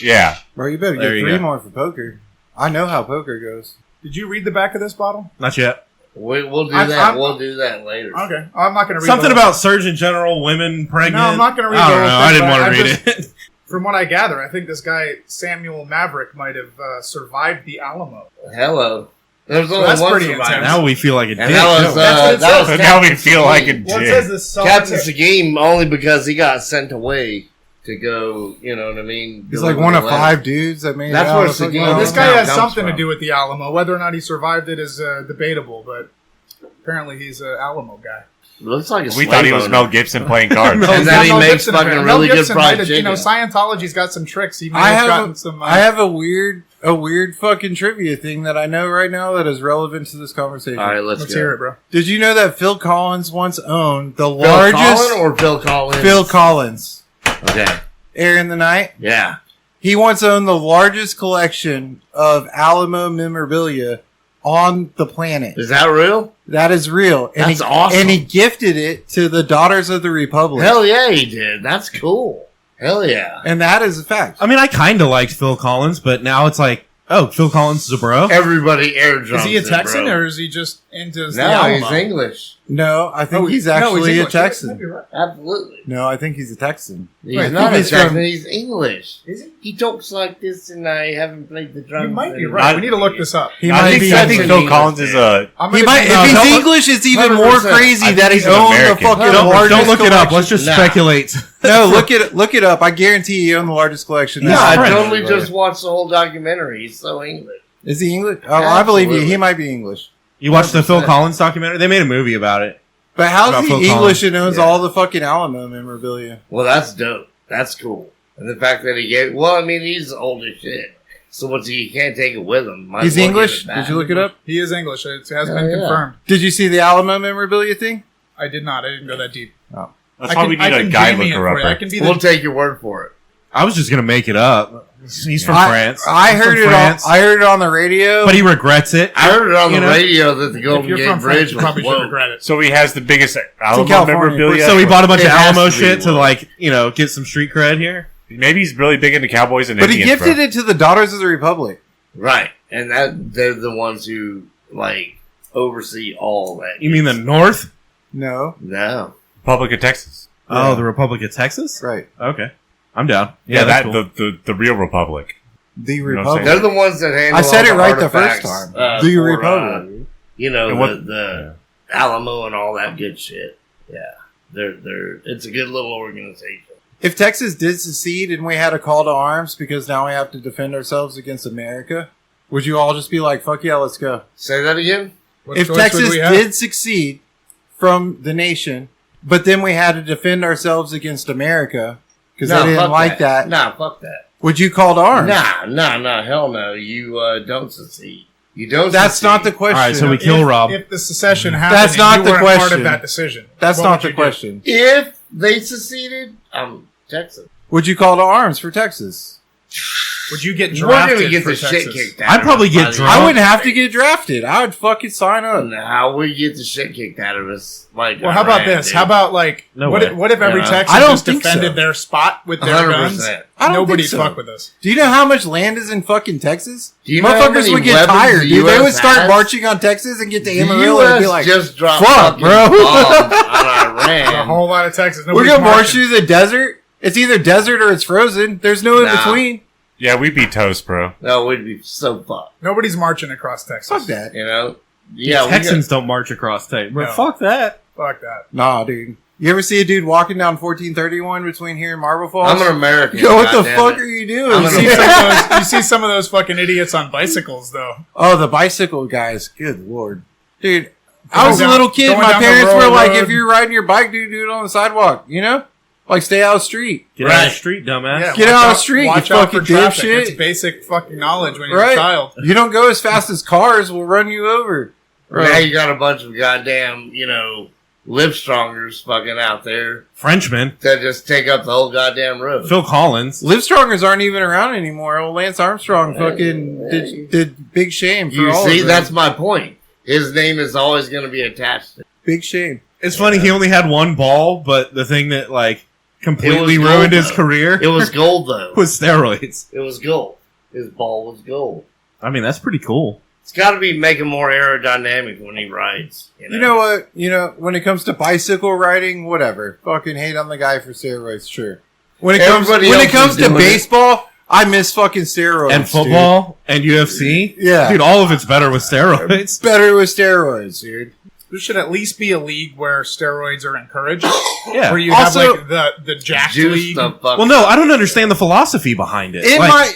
Yeah,
Bro, you better
There
get
you
3
go.
more for poker. I know how poker goes.
Did you read the back of this bottle?
Not yet.
We'll do
I'm-
that.
I'm-
We'll do that later.
Okay, I'm not going to read
Something
the whole
about Surgeon General, women pregnant.
No, I'm not gonna read
I
the
don't
whole
know.
thing,
I didn't
but
want
I
to read it.
From what I gather, I think this guy Samuel Maverick might have survived the Alamo.
Hello. There's
So
only
that's
one
pretty
survivor.
intense.
Now we feel like a dick.
And that was,
don't we?
That's what it
that was
So now we
Captain
feel like a
Seguin.
Well, it
dick.
says this
Captain
solitary.
Seguin only because he got sent away to go, you know what I mean?
He's like
deliver
one
the
of
letter.
5 dudes that made
That's
it out
where
of the
Seguin-
fucking
This
This
guy
town
has
comes
something to
from.
do with the Alamo. Whether or not he survived it is debatable, but apparently he's an Alamo guy.
Looks like a
We
slave
thought he was
owner.
Mel Gibson playing cards.
And
Yeah,
then he
Mel
makes
Gibson
fucking
fan.
really
Mel
good
Gibson
fried
might have-
chicken.
You know, Scientology's got some tricks. He might
I
have
have
gotten some.
I have a weird fucking trivia thing that I know right now that is relevant to this conversation.
All right, let's
Let's
go.
hear it, bro.
Did you know that Phil Collins once owned the
Phil
largest
Collins or Phil Collins?
Phil Collins,
Okay.
Air in the Night?
Yeah.
He once owned the largest collection of Alamo memorabilia on the planet.
Is that real?
That is real. And
That's
he,
awesome.
And he gifted it to the Daughters of the Republic.
Hell yeah, he did. That's cool. Hell yeah.
And that is a fact.
I mean, I kind of liked Phil Collins, but now it's like, oh, Phil Collins is a bro.
Everybody airdrops
Is he a
it,
Texan
bro.
or is he just into the
No,
Alamo?
he's English.
No, I think he's
No,
actually
English.
a
Maybe
Texan.
you're right.
Absolutely.
No, I think he's a Texan.
He's
Wait,
not
he's
a Texan.
from-
He's English.
Is he?
He talks like this, and I haven't played the drums.
You might be
in-
right. We need to look this up.
He
I
might
think,
be.
I think
Texan
Phil
English,
Collins is a.
I'm
He
gonna
might,
take-
if
No,
he's
don't-
English, it's even
100%.
more crazy
I
that
think
he
he's an
owned the
American.
fucking
Don't,
largest
don't look it up.
collection.
Let's just
Nah.
speculate.
No, look it up. I guarantee he owned the largest collection.
No,
He's
I
French.
totally just watched the whole documentary. He's so English.
Is he English? Oh, I believe you.
Absolutely.
He might be English.
You watched the Phil
100%.
Collins documentary? They made a movie about it.
But how's
About
he
Phil
English
Collins.
and owns
Yeah.
all the fucking Alamo memorabilia?
Well, that's dope. That's cool. And the fact that he gave, well, I mean, he's old as shit. So what's he can't take it with him. Might
He's
as well give
English?
it back.
Did you look it up?
He is English. It has
Oh,
been
yeah.
confirmed.
Did you see the Alamo memorabilia thing?
I did not. I didn't go that deep.
That's why we need a
can
guy
Jamie it
looker
for you. I
upper.
can be
We'll
the.
take your word for it.
I was just gonna make it up. He's from France.
I
He's
heard
from
it.
France.
I heard it on the radio.
But he regrets it.
I heard it on
You
the
know?
radio that the
If
Golden
you're
Gate
from France,
Bridge
you
was
probably should
woke.
regret it.
So he has the biggest Alamo
California.
memorabilia.
So he bought a bunch
It
of
has
Alamo
to be
shit to
one.
like, get some street cred here.
Maybe he's really big into cowboys and
But he
Indians.
gifted
bro.
it to the Daughters of the Republic.
Right. And that they're the ones who, like, oversee all that.
You mean the North?
No,
No.
Republic of Texas.
Oh, the Republic of Texas?
right.
Okay. I'm down.
Yeah,
that's
that
cool.
the real Republic.
The
know what I'm
Republic.
They're the ones that handle
I said
all
it right the
artifacts,
first time. The
for,
Republic.
You know,
And what-
the Alamo and all that good shit. Yeah. They're it's a good little organization.
If Texas did secede and we had a call to arms because now we have to defend ourselves against America, would you all just be like, "Fuck yeah, let's go"?
Say that again?
What
If
choice would
Texas
we have?
did succeed from the nation, but then we had to defend ourselves against America because they didn't
fuck
like that,
Nah, fuck that.
would you call to arms?
Nah, hell no. You don't succeed. You don't
That's
succeed.
not the question.
All right, so we kill Rob.
If the secession happened,
That's
and
not
you
the
weren't part
question.
of that decision.
That's
what
not
would
the
you do?
question.
If they seceded, I'm Texas.
Would you call to arms for Texas?
Would you get
We're
drafted
gonna get
for
the
Texas?
shit kicked out
I'd
of
probably
us
get
by the
drunk.
I
end.
wouldn't have to get drafted. I would fucking sign up.
Now we get the shit kicked out of us. Like,
Well, how about
Iran,
this?
dude.
How about like
No
what?
way.
If, what if every
Yeah.
Texan
I don't
just
think
defended
so.
their spot with their
100%.
guns?
I don't
Nobody
think so.
fuck with us.
Do you know how much land is in fucking Texas?
Do you know how
Motherfuckers
many
would get
weapons
tired,
the
dude. They
US
would start
has?
marching on Texas and get to
The
Amarillo and be
US
like,
just dropped
"Fuck,
fucking
bro."
bombs on
A
Iran.
whole lot of Texas.
we're
Nobody's
gonna march
marching.
through the desert. It's either desert or it's frozen. There's no in
Nah.
between.
Yeah, we'd be toast, bro.
No, we'd be so fucked.
Nobody's marching across Texas.
Fuck that.
You know? Yeah, we
Texans don't march across state. But
No.
fuck that.
Fuck that.
Nah, dude. You ever see a dude walking down 1431 between here and Marble Falls?
I'm an American.
Yo, what the
goddammit.
fuck are you doing?
I'm
You
an
see,
American.
some of those, you see some of those fucking idiots on bicycles, though.
Oh, the bicycle guys. Good lord. Dude, I was
Going
a little
down-
kid.
going
My
down the
parents were
rural
like,
road.
if you're riding your bike, dude, do it on the sidewalk. You know? Like, stay out of the street.
Get out of
Right.
the street, dumbass.
Yeah,
Get
watch
out of the street, you
Watch out for
fucking
traffic.
dipshit.
It's basic fucking knowledge when you're
Right.
a child.
You don't go as fast as cars will run you over.
Now you got a bunch of goddamn, lip strongers fucking out there
Frenchman.
that just take up the whole goddamn road.
Phil Collins.
Livestrongers aren't even around anymore. Old Lance Armstrong
Hey,
fucking
hey.
did big shame for
You
all
see,
of them.
that's my point. His name is always going to be attached to it.
Big shame.
It's funny, he only had one ball, but the thing that, completely
It was
ruined
gold,
his
though.
career
It was gold, though.
was steroids.
It was gold. His ball was gold.
I mean, that's pretty cool.
It's got to be making more aerodynamic when he rides.
You know what? When it comes to bicycle riding, whatever. Fucking hate on the guy for steroids, sure. When it comes to baseball, I miss fucking steroids.
And football and UFC.
Yeah.
Dude, all of it's better with steroids.
Better with steroids, dude.
There should at least be a league where steroids are encouraged.
Yeah.
Where you
Also-
have like the jacked
Juice
league.
the fuck.
Well, no, I don't understand the philosophy behind it.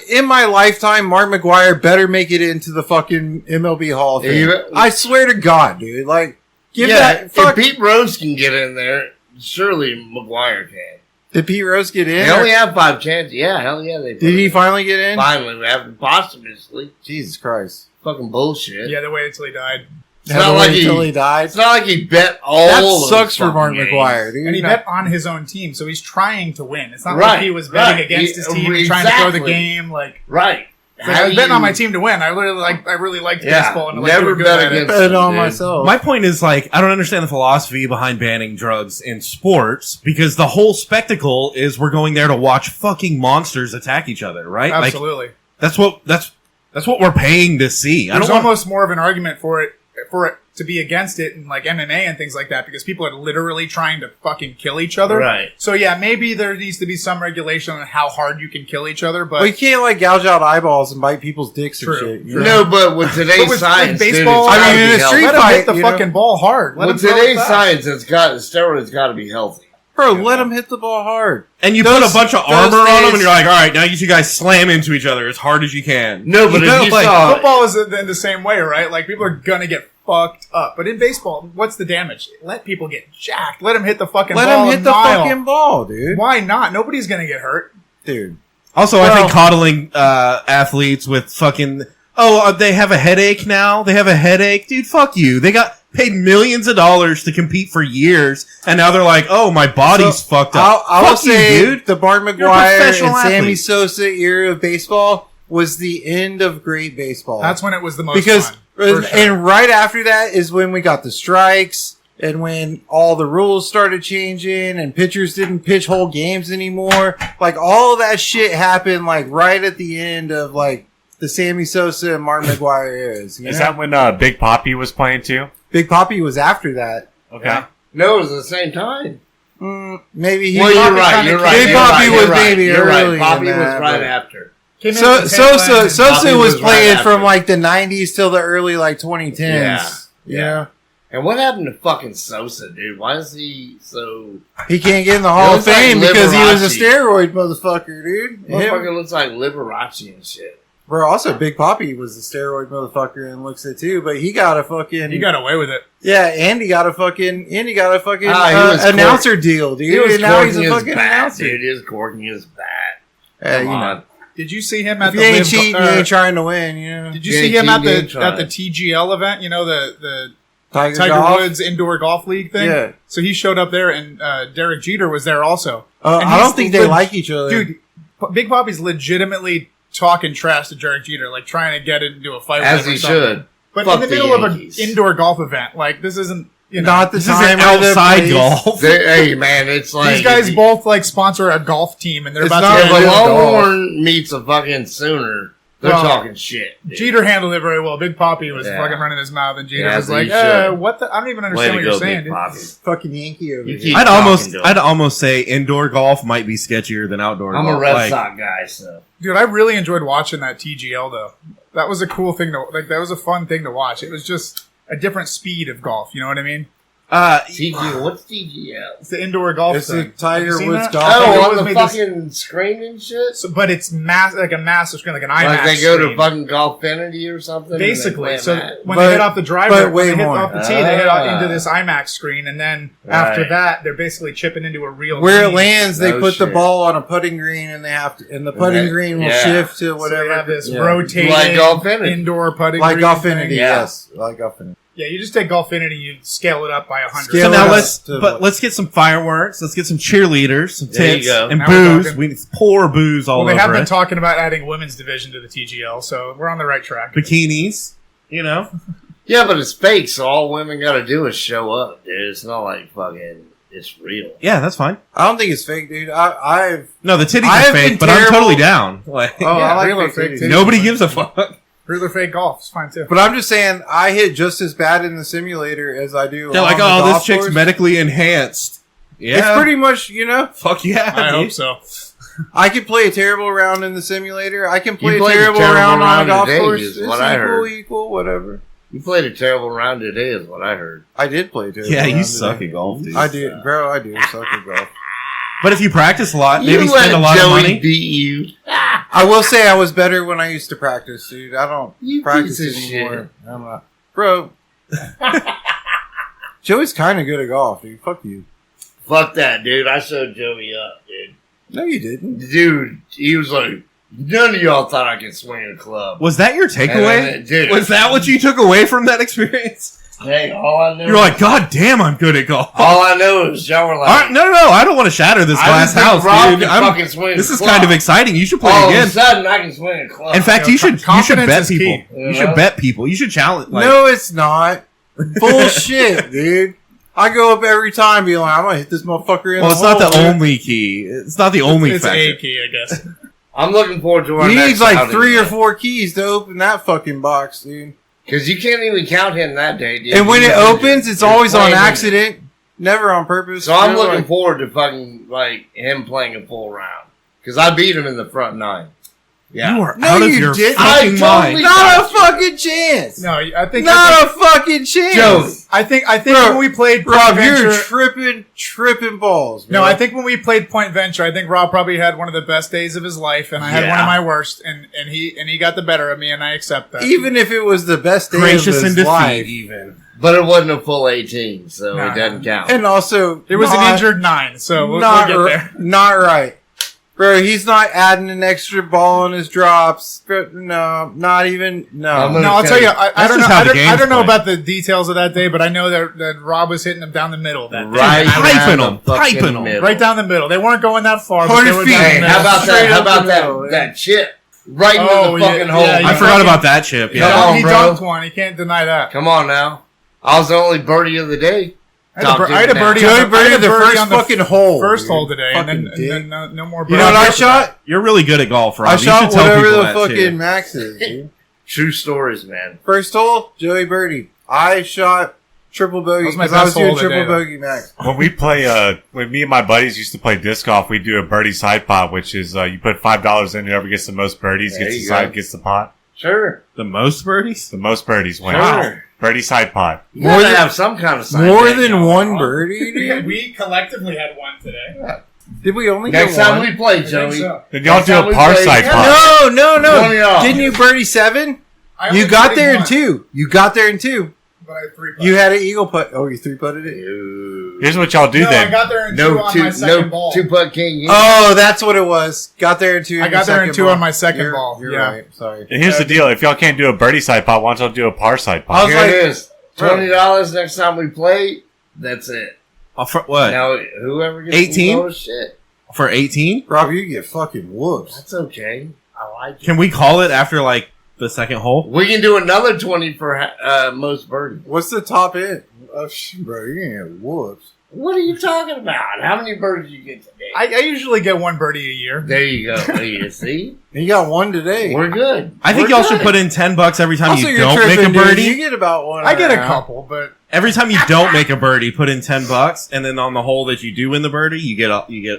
In my lifetime, Mark McGuire better make it into the fucking MLB Hall of Fame. I swear to God, dude. Like, give that.
If
Fuck.
Pete Rose can get in there, surely McGuire can.
Did Pete Rose get in?
They only have 5 chances. Yeah, hell yeah, they
Did he finally get in?
Finally, after posthumously.
Jesus Christ.
Fucking bullshit.
Yeah, they waited until he died.
It's not like
until he died.
It's not like he bet all
That
of
sucks
those
for Mark
fucking
McGuire,
games.
dude.
And he bet on his own team, so he's trying to win. It's not
Right,
like he was betting
right.
against his team and trying to throw the game. Like,
Right.
I was betting on my team to win. I really liked baseball and I
never
like, good
bet
at it.
against
Bet on
dude.
myself.
My point is, like, I don't understand the philosophy behind banning drugs in sports because the whole spectacle is we're going there to watch fucking monsters attack each other, right?
Absolutely.
Like, that's what we're paying to see.
There's almost more of an argument for it to be against it in like MMA and things like that because people are literally trying to fucking kill each other.
Right.
So yeah, maybe there needs to be some regulation on how hard you can kill each other, but
Well, you can't like gouge out eyeballs and bite people's dicks
True.
and shit. You
True.
know?
No, but with today's
with
science,
baseball,
dude, it's
I
gotta
mean, in
be
a
healthy.
street
let him
fight,
hit the
you know?
fucking ball hard. Let him
With
throw it
today's
fast.
science, steroids got to be healthy.
Bro, let him hit the ball hard.
And you put a bunch of armor on them, and you're like, all right, now you two guys slam into each other as hard as you can.
No, but if you saw
Football is in the same way, right? Like people are gonna get fucked up, but in baseball, what's the damage? Let people get jacked. Let them hit the fucking
Let
ball.
him hit
a
the
mile.
fucking ball, dude.
Why not? Nobody's gonna get hurt.
Dude.
Also, I
Well-
think coddling athletes with fucking they have a headache now. They have a headache, dude. Fuck you. They got paid millions of dollars to compete for years, and now they're like, oh, my body's fucked up.
I will
Fuck you,
say
dude.
the Mark
You're a
McGuire and
professional
Sammy
athlete.
Sosa era of baseball was the end of great baseball.
That's when it was the most
because
fun. For sure.
and right after that is when we got the strikes and when all the rules started changing and pitchers didn't pitch whole games anymore. Like all that shit happened like right at the end of like the Sammy Sosa and Mark McGuire eras. you
Is
know?
that when Big Poppy was playing too?
Big Poppy was after that.
Okay.
Yeah.
no, it was at the same time.
Maybe he.
Well, you're
Poppy
right.
kinda
You're
came-
right.
Big
you're
Poppy
right,
was
you're right,
maybe
you're
early
right.
in
Poppy was
that,
right
but-
after.
Came in
So
at the tail end and-
Sosa
Poppy
was
was
playing
right
from
after.
like the 90s till the early like 2010s.
Yeah.
You
Yeah.
know?
And what happened to fucking Sosa, dude? Why is he so?
He can't get in the Hall of
looks like
Fame because he was a
Liberace.
steroid motherfucker, dude. Him-
Motherfucker looks like Liberace and shit.
Bro, also Big Poppy was a steroid motherfucker and looks it too, but he got a fucking
He got away with it.
yeah, and he got a fucking
he was
announcer deal, dude.
He was
and now he's a
corking his
fucking
bat,
announcer.
dude. He was corking his bat.
Yeah,
Come
you know.
on.
Did you see him at
If
the
you ain't
Live-
cheating, you ain't trying to win, you know.
Did you
Yeah,
see him at
he did
the
try.
TGL event? You know the
Tiger
Tiger Woods Indoor Golf League thing.
Yeah.
So he showed up there, and Derek Jeter was there also. And
I
he's
don't think they
leg-
like each other.
Dude, Big Poppy's legitimately talking trash to Derek Jeter, like trying to get into a fight
As
with him
he
or something.
should.
But
Fuck
in the
the
middle of
Yankees.
an indoor golf event, like this isn't
not the
This
time
isn't
or the
outside
place.
golf.
Hey, man, it's like
These guys both like sponsor a golf team, and they're
It's
about
not
to
If
get
a
like-
into golf.
Longhorn meets a fucking Sooner, they're
Well,
talking shit. dude.
Jeter handled it very well. Big Poppy was
Yeah.
fucking running his mouth, and Jeter
Yeah,
was
so
like,
you should.
"What the? I don't even
Way
understand
to
what you're
go,
saying,
Big
dude."
Poppy.
Fucking Yankee over
You
here.
keep
I'd
talking to him.
almost say indoor golf might be sketchier than outdoor
I'm
golf.
a Red
Like,
Sox guy, so.
Dude, I really enjoyed watching that TGL though. That was a cool thing to like. That was a fun thing to watch. It was just a different speed of golf. You know what I mean?
TGL, what's TGL?
It's the indoor golf
It's
thing.
the Tiger
Have you seen
Woods
that?
golf.
Tiger
Oh,
Woods
on the
made this-
fucking screen and shit?
So, but it's like a massive screen, like an IMAX.
Like they go to
screen.
fucking Golfinity or something? and they
Basically,
play
so
that?
when
But-
they hit off the driver,
but
when
way
they hit
more.
off the tee, they hit out
Ah.
into this IMAX screen, and then after
Right.
that, they're basically chipping into a real.
Where it
green.
lands, they
No
put the
shit.
ball on a putting green, and they have to, and the putting
they-
green will
yeah.
shift to
So
whatever.
they have this
yeah.
rotating
Like Golfinity.
indoor putting
like
green
Golfinity,
thing.
Yeah.
yes, like Golfinity.
Yeah, you just take Golfinity, you scale it up by 100.
Scale
So
it
now
up.
let's get some fireworks. Let's get some cheerleaders, some
There you
tits,
go.
and
Now we're
booze.
talking.
We pour booze all
Well, they have
over
been
it.
talking about adding women's division to the TGL, so we're on the right track.
Bikinis, you know.
Yeah, but it's fake, so all women gotta do is show up, dude. It's not like fucking, it's real.
Yeah, that's fine.
I don't think it's fake, dude. I've
No, the titties
I
are
have
fake,
been
but I'm
terrible-
totally down. Like
oh,
Yeah,
I
real or
like
fake
fake
titties.
nobody gives a fuck.
Real or fake golf is fine too.
But I'm just saying, I hit just as bad in the simulator as I do.
They're like,
on the
oh, this
golf
chick's
course.
medically enhanced. Yeah.
It's pretty much, you know,
Fuck yeah.
I
dude.
hope so.
I can play a terrible round in the simulator. I can play a
played a
terrible
terrible
round on
round
a golf
today,
course.
is
It's
what I heard.
equal, whatever.
You played a terrible round today, is what I heard.
I did play a terrible
Yeah,
round
you
today.
suck at golf, dude.
I did, bro. I do suck at golf.
But if you practice a lot,
You
maybe
let
spend a lot
Joey
of money.
beat you.
I will say I was better when I used to practice, dude. I don't
You
practice
piece of
anymore. I'm not, bro. Joey's kind of good at golf, dude. Fuck you.
Fuck that, dude. I showed Joey up, dude.
No, you didn't.
Dude, he was like, none of y'all thought I could swing a club.
Was that your takeaway?
And, dude,
Was that what you took away from that experience?
hey, all I know
You're like, God damn, I'm good at golf.
all I know is y'all were like,
All right, no, I don't want to shatter this
I
glass
didn't think
house,
Rob
dude.
could fucking swing
This
a
is
club.
kind of exciting. You should play
all
again.
of a sudden I can swing a club.
In fact,
You
you
know,
should
confidence
bet
is
people.
key.
You should bet people. You should challenge. Like,
No, it's not. Bullshit, dude. I go up every time being like, I'm going to hit this motherfucker in
well,
the
it's not
hole,
the
dude.
only key. It's not the only
It's
factor.
a key, I guess.
I'm looking forward to our
He
next
needs like
outing,
3 or
man.
4 keys to open that fucking box, dude.
Because you can't even count him that day, dude.
And when
He
it
was
opens,
just-
it's
he was
always on
playing
accident, never on purpose.
So I'm
You know,
looking
like-
forward to fucking, like, him playing a full round. Because I beat him in the front 9. Yeah.
You are
No,
out of
you
your
didn't.
fucking
I
mind.
totally-
Not a fucking chance.
No, I think
Not a fucking chance.
Joe,
I think
Bro,
when we played Point
Rob,
Venture,
you're tripping balls.
no,
bro.
I think when we played Point Venture, I think Rob probably had one of the best days of his life, and I had one
Yeah.
of my worst, and he got the better of me, and I accept that.
even if it was the best day
Gracious
of
in
his
defeat,
life,
even.
but it wasn't a full 18, so
Nah.
it doesn't count.
and also
it was
not,
an injured 9, so we'll
not
get there.
not right, bro. He's not adding an extra ball on his drops. Bro, no, not even
I'm
no.
gonna
No, I'll tell you,
That's
I don't
just
know.
how
I
the
don't,
game's
I don't know
played.
about the details of that day, but I know that Rob was hitting them down the middle that day.
Right,
Piping
down
them,
the fucking
piping them.
middle.
Right down the middle. They weren't going that far, but they
100
were
feet.
down the
Hey,
middle.
how about
Straight
that? How
up
about
the middle,
that chip right into
Oh,
the
yeah,
fucking
yeah,
hole?
yeah.
I forgot about that chip. Yeah.
Come on,
he
bro.
dunked one. He can't deny that.
Come on now. I was the only birdie of the day.
I had a birdie.
Joey
on the, I had
Birdie
a
the
birdie
first
on the
fucking hole,
first
dude.
hole today, and
Fucking
then,
dick.
and then no more.
You know what I
birdies.
shot?
You're really good at golf, Rob.
I
You should
shot
tell
whatever
people
the
that,
fucking
too.
max is, dude.
True stories, man.
First hole, Joey Birdie. I shot triple bogey
That was my
because I was
best hole
doing
of the
triple
day, though.
bogey max.
When we play, when me and my buddies used to play disc golf, we do a birdie side pot, which is you put $5 in, whoever gets the most birdies
There
gets the
you
side,
go.
gets the pot.
Sure.
The most birdies?
The most birdies win.
Sure.
Birdie side pot.
You gotta
More than-
have some kind of side
More
bet
than
going
one
on.
birdie, dude.
We collectively had one today.
Did we only
Next
get
time
one?
we play,
I think
Joey.
so.
Then y'all
Next
do
time
a
we
par
play,
side
yeah.
pot.
No,
One of y'all.
Didn't you birdie 7?
I only
You got
birdied
there in
one,
2. You got there in 2.
but I had 3
You had an eagle putt. Oh, you 3-putted it?
Here's what y'all do
No, I
then.
got there in 2
No
on
two,
my second
no
ball.
2-putt king.
Oh, that's what it was. Got there in 2.
I
on
got
your
there in
second
2
ball.
on my second
You're-
ball.
You're
Yeah.
right. Sorry.
And here's the deal. If y'all can't do a birdie side pot, why don't y'all do a par side
I
pot?
was
Here
like-
it is. $20 next time we play. That's it.
What?
Now, whoever gets
18?
the lowest shit.
For 18?
Rob, you get fucking whoops.
That's okay. I like it.
Can we call it after, like, the second hole?
We can do another 20 for most birdies.
What's the top end? Oh, bro, you're going to get whoops.
What are you talking about? How many birdies do you get today?
I usually get 1 birdie a year.
There you go. There you see?
You got one today.
We're good.
I think
We're
y'all should
good.
put in $10 every time
Also,
you
you're
don't make a
tripping, dude.
birdie.
You get about one.
I get a
half.
couple, but
Every time you don't make a birdie, put in $10, and then on the hole that you do win the birdie, you get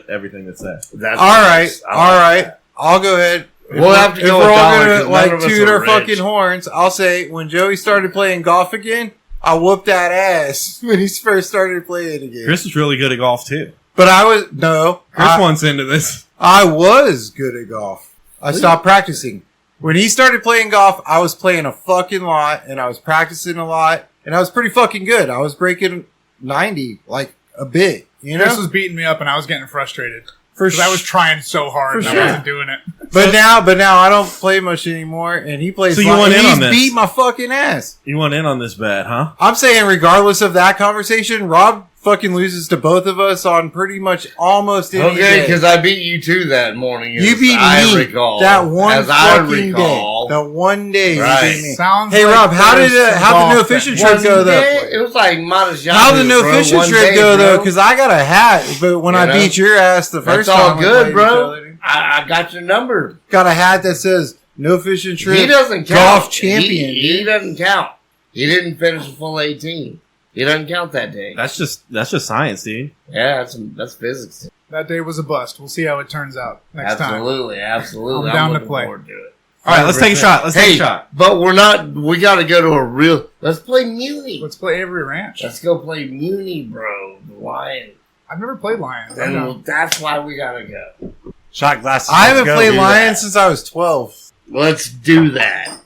everything that's there.
That's
All right.
nice. I
All
like
right.
that.
I'll go ahead.
We'll have to
if
go
we're
with
all
dollar,
gonna
'cause none
like
of us
toot
are
our
rich.
fucking horns, I'll say when Joey started playing golf again, I whooped that ass when he first started playing again.
Chris is really good at golf, too.
But I was no.
Chris
I,
wants into this.
I was good at golf. I stopped practicing. When he started playing golf, I was playing a fucking lot and I was practicing a lot and I was pretty fucking good. I was breaking 90 like a bit, you know?
Chris was beating me up, and I was getting frustrated
For
because I was trying so hard, and
sure.
I wasn't doing it.
But now I don't play much anymore and he plays
So you
lot,
want
and
in
he's
on this?
beat my fucking ass.
You want in on this bet, huh?
I'm saying regardless of that conversation, Rob fucking loses to both of us on pretty much almost any
Okay,
day.
because I beat you too that morning.
You
as
beat
I
me
recall.
that one
as I
fucking
recall.
day. The one day
Right.
you beat me.
Sounds
Hey
like
Rob, how
there's
did
some
how the no
golf
fishing
that-
trip
One
go
day,
though?
it was like modest
How the
Yahoo,
no
bro.
fishing
One
trip
day,
go though?
bro.
Because I got a hat, but when
You
I
know?
beat your ass the first
That's all
time, we
good,
played
bro.
each other,
I got your number.
got a hat that says No fishing trip.
He doesn't count.
Golf champion.
He doesn't count. He didn't finish a full 18. He doesn't count that day.
That's just science, dude.
Yeah, that's physics.
That day was a bust. We'll see how it turns out next time.
Absolutely.
I'm down to
looking
play.
forward to it.
All right, let's take a shot. Let's take a shot.
But we're not. We got to go to a real. Let's play Muni.
Let's play Avery Ranch.
Let's go play Muni, bro. The Lion.
I've never played Lions. I
And
know.
that's why we got to go.
Shot glasses.
I
let's
haven't
go.
played
Do
Lions since I was 12.
Let's do that.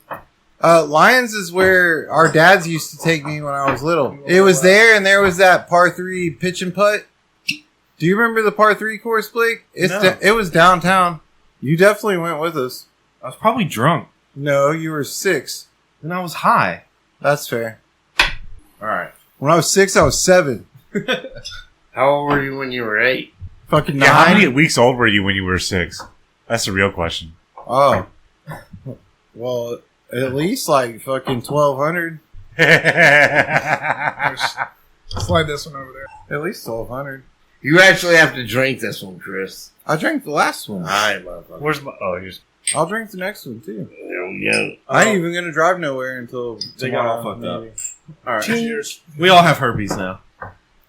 Lions is where our dads used to take me when I was little. It was there, and there was that par 3 pitch and putt. Do you remember the par 3 course, Blake?
No.
It was downtown. You definitely went with us.
I was probably drunk.
No, you were 6.
And I was high.
That's fair.
All right.
When I was 6, I was 7.
How old were you when you were 8?
Fucking
Yeah,
9.
how many weeks old were you when you were 6? That's the real question.
Oh. Well, at least like fucking 1,200.
Slide this one over there.
At least 1,200.
You actually have to drink this one, Chris.
I drank the last one.
All right, motherfucker.
Where's my? Oh, here's.
I'll drink the next one too.
There we go.
I ain't even gonna drive nowhere until
They got all
tomorrow,
fucked up.
maybe.
All right.
Cheers.
We all have herpes now.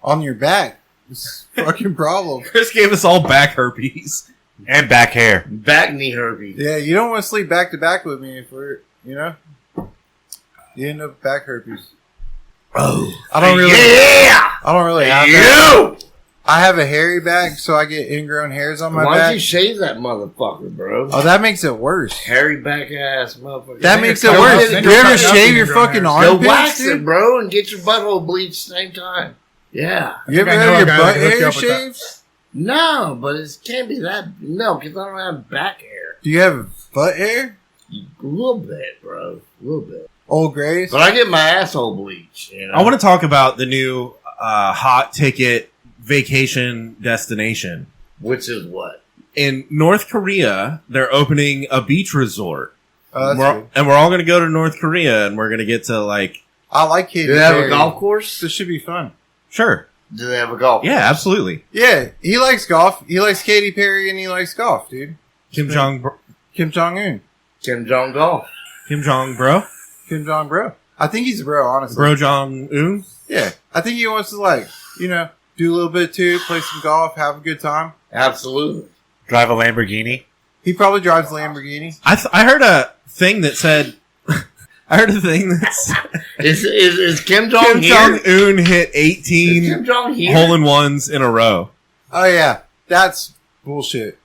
On your back. It's a fucking problem.
Chris gave us all back herpes.
And back hair.
Back knee herpes.
Yeah, you don't want to sleep back to back with me if we're, you know, you end up with back herpes.
Oh,
I don't really,
yeah.
I don't really have that.
You.
I have a hairy back, so I get ingrown hairs on my
Why don't
back.
you shave that motherfucker, bro?
Oh, that makes it worse.
Hairy back ass motherfucker.
That
Then
makes
you're
it
cut
worse.
off- then
Do
you're
you ever
cutting off
shave
the
your
ingrown
fucking
hairs.
Go
armpits,
wax
dude?
it, bro, and get your butthole bleached same time. Yeah.
You ever
I know
have
a
your
guy
butt
that can hook you
hair
up with that.
shaved?
No, but it can't be that. No, because I don't have back hair.
Do you have butt hair?
A little bit, bro. A little bit.
Old grays?
But I get my asshole bleached. You know?
I want to talk about the new hot ticket vacation destination.
Which is what?
In North Korea, they're opening a beach resort.
Oh, that's
We're-
good.
and we're all going to go to North Korea, and we're going to get to, like,
I like Katy
Do they have a
Perry.
golf course?
This should be fun.
sure.
Do they have a golf
Yeah, absolutely.
Yeah, he likes golf. He likes Katy Perry and he likes golf, dude.
Kim Jong,
Kim Jong-un.
Kim Jong Golf.
Kim Jong, bro,
Kim Jong bro. I think he's a bro, honestly.
bro Jong Un.
Yeah. I think he wants to, like, you know, do a little bit too, play some golf, have a good time.
Absolutely.
Drive a Lamborghini.
He probably drives a Lamborghini.
I heard a thing that said. I heard a thing that said
Is Kim Jong
Kim
here?
Jong Un hit
Is
18
Kim Jong here?
hole-in-ones in a row.
Oh, yeah. That's bullshit.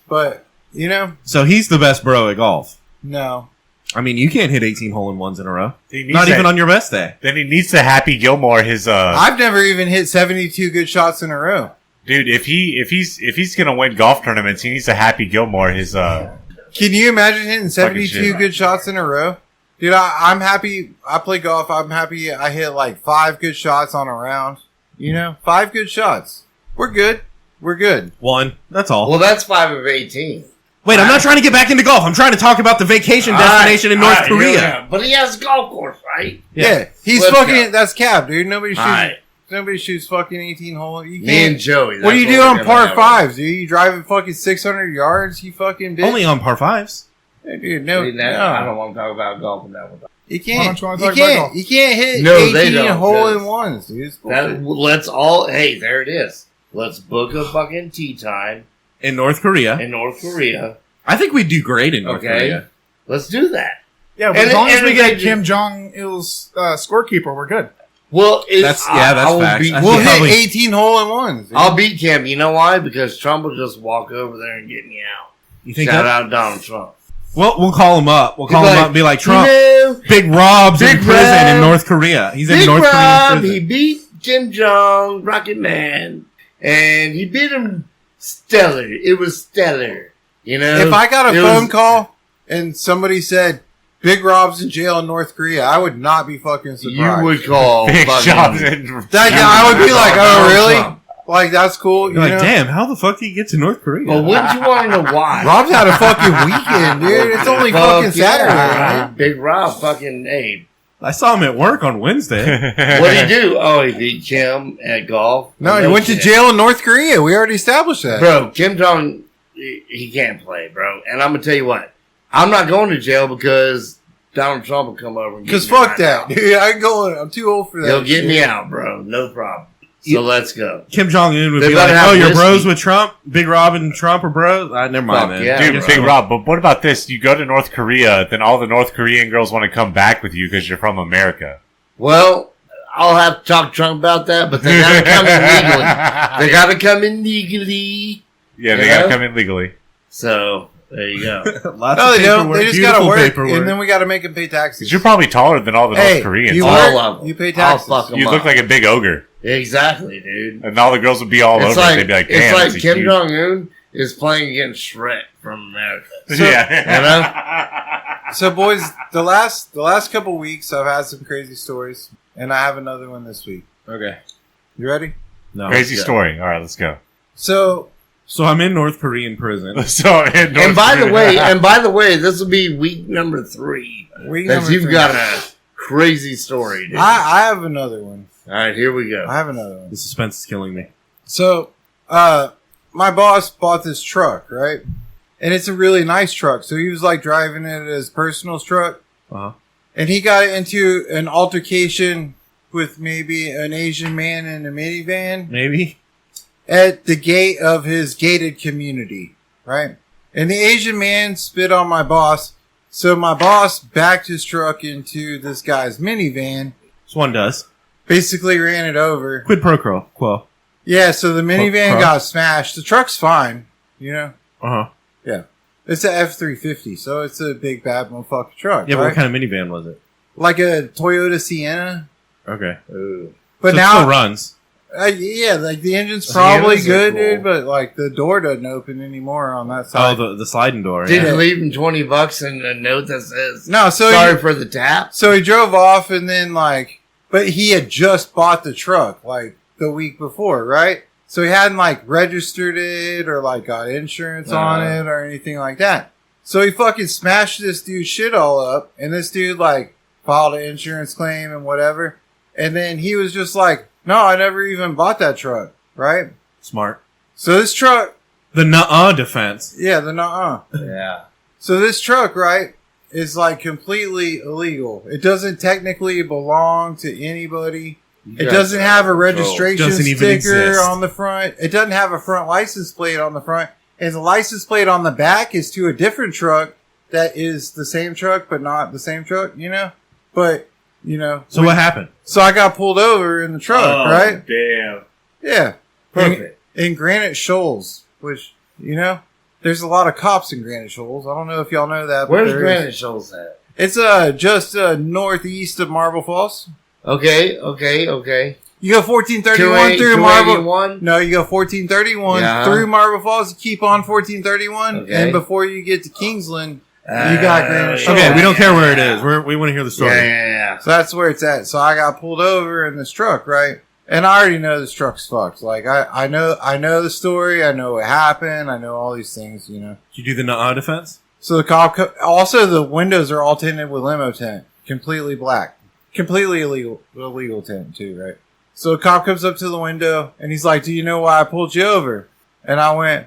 But, you know,
So he's the best bro at golf.
no.
I mean, you can't hit 18 hole-in-ones in a row.
He needs
Not
to-
even on your best day.
Then he needs to Happy Gilmore his
I've never even hit 72 good shots in a row.
dude. If he's gonna win golf tournaments, he needs to Happy Gilmore his
Can you imagine hitting 72
shit.
good shots in a row? Dude, I'm happy. I play golf. I'm happy I hit like 5 good shots on a round. You know, 5 good shots. We're good. We're good.
One. That's all.
Well, that's 5 of 18.
Wait, I'm not trying to get back into golf. I'm trying to talk about the vacation destination in North Korea.
Yeah. But he has a golf course, right?
Yeah. He's
Let's
fucking,
go.
that's cap, dude. Nobody shoots,
Alright.
nobody shoots fucking 18 hole. You
Me and
can't.
Joey.
What do you
that's
do
we're
on
gonna
par
have.
fives, dude? You driving fucking 600 yards? You fucking bitch.
Only on par fives.
Hey, dude, no,
See, now, I
no.
don't want to talk about golf in that one.
You
Why
can't.
don't you wanna
You
talk about
can't.
golf?
You can't hit
No, they
18
don't,
hole in
because
ones, dude. It's
That,
bullshit.
let's all. Hey, there it is. Let's book a fucking tea time
In North Korea.
in North Korea.
I think we'd do great in North
Okay,
Korea.
let's do that.
Yeah, but
And
as long
it-
as
and
we
it-
get
it-
Kim Jong Il's scorekeeper, we're good.
Well,
That's facts.
will
I
beat.
think
We'll
probably-
hit 18 hole in ones.
I'll beat Kim. You know why? Because Trump will just walk over there and get me out.
You think
Shout
that?
out Donald Trump.
Well, we'll call him up. We'll call
He's
him
like,
up and be like,
you
Trump,
know,
Big Rob's in
Big
prison in
Rob-
North Korea. He's in
Big
North
Rob,
Korean
he
prison.
beat Kim Jong, Rocket Man, and he beat him stellar. It was stellar. You know?
If I got a
It
phone
was-
call and somebody said, Big Rob's in jail in North Korea, I would not be fucking surprised.
You would call
big
fucking-
jobs in
That,
You
I would be like, oh,
Donald
really?
Trump.
Like, that's cool.
You're
you
like,
know?
damn, how the fuck did he get to North Korea?
Well, wouldn't you want to know why?
Rob's had a fucking weekend, dude. It's only
Fuck
fucking
yeah.
Saturday.
Big Rob fucking, hey,
I saw him at work on Wednesday.
what'd he do? Oh, he beat Kim at golf.
No, he went to
shit.
jail in North Korea. We already established that.
Bro, Kim Jong, he can't play, bro. And I'm going to tell you what. I'm not going to jail because Donald Trump will come over and get me.
Because fuck
right
that,
now.
dude. I ain't going. I'm too old for that.
He'll get me
shit.
out, bro. No problem. So let's go.
Kim Jong Un would
They
be
better
like,
have
"Oh, you're
whiskey."
bros with Trump. Big Rob and Trump are bros." Never mind,
Fuck
man.
yeah,
Dude,
bro.
Big Rob, but what about this? You go to North Korea, then all the North Korean girls want to come back with you because you're from America.
Well, I'll have to talk to Trump about that, but they gotta come in legally. They gotta come in legally.
Yeah, they
Yeah.
gotta come in legally.
So there you go.
Lots
No,
of
they don't.
paperwork,
They just
beautiful
gotta work,
paperwork.
and then we gotta make them pay
'Cause
taxes.
you're probably taller than all the
Hey,
North Koreans.
you
All
work,
of them.
you pay
I'll
taxes.
fuck 'em
You
up.
look like a big ogre.
Exactly, dude.
And all the girls would be all
It's
over
like
it. They'd be like,
it's
damn,
like
that's a
Kim
huge-
Jong Un is playing against Shrek from America.
yeah.
So, boys, the last couple weeks, I've had some crazy stories, and I have another one this week.
Okay.
You ready?
No.
Crazy
go.
story. All right, let's go.
So,
So I'm in North Korean prison.
So, in North
And by
Korea-
the way, this will be week number 3.
week
That
number
you've
3.
got a crazy story, dude.
I have another one.
All right, here we go.
I have another one.
The suspense is killing me.
So, my boss bought this truck, right? And it's a really nice truck. So he was like driving it as personal truck.
Uh-huh.
And he got into an altercation with maybe an Asian man in a minivan
Maybe.
at the gate of his gated community, right? And the Asian man spit on my boss. So my boss backed his truck into this guy's minivan,
This one does.
basically ran it over.
Quid pro quo.
Yeah, so the minivan
Cross.
got smashed. The truck's fine, you know?
Uh-huh.
It's a F-350, so it's a big bad motherfucking truck.
Yeah, but
right?
what kind of minivan was it?
Like a Toyota Sienna.
Okay.
But
So it
now,
still runs.
yeah, like the engine's
Siennas
probably
are
good,
cool.
dude. But like the door doesn't open anymore on that
Oh,
side.
the sliding door.
Didn't
Yeah.
leave him $20 and a note that says,
No, so
sorry
he,
for the tap.
so he drove off, and then like, but he had just bought the truck like the week before, right? So he hadn't like registered it or like got insurance on it or anything like that. So he fucking smashed this dude's shit all up, and this dude like filed an insurance claim and whatever. And then he was just like, no, I never even bought that truck, right?
Smart.
So this truck,
The nuh-uh defense.
yeah, the nuh-uh.
Yeah.
So this truck, right, is like completely illegal. It doesn't technically belong to anybody. It doesn't have a registration
Doesn't even
sticker
exist.
on the front. It doesn't have a front license plate on the front. And the license plate on the back is to a different truck that is the same truck, but not the same truck, you know? But, you know.
So what happened?
So I got pulled over in the truck, right?
Damn.
Yeah.
Perfect.
In Granite Shoals, which, you know, there's a lot of cops in Granite Shoals. I don't know if y'all know that. but
Where's
there is.
Granite Shoals at?
It's just northeast of Marble Falls.
Okay.
You go 1431 through Marble.
281?
No, you go 1431
Yeah.
through Marble Falls. You keep on 1431,
Okay.
and before you get to Kingsland, you got Granite Shoals.
Okay, we don't care where it is. We want to hear the story.
Yeah.
So that's where it's at. So I got pulled over in this truck, right? And I already know this truck's fucked. Like I know the story. I know what happened. I know all these things. You know.
Did you do the nuh-uh defense?
So the cop. Also, the windows are all tinted with limo tint, completely black, completely illegal tint too, right? So the cop comes up to the window and he's like, "Do you know why I pulled you over?" And I went,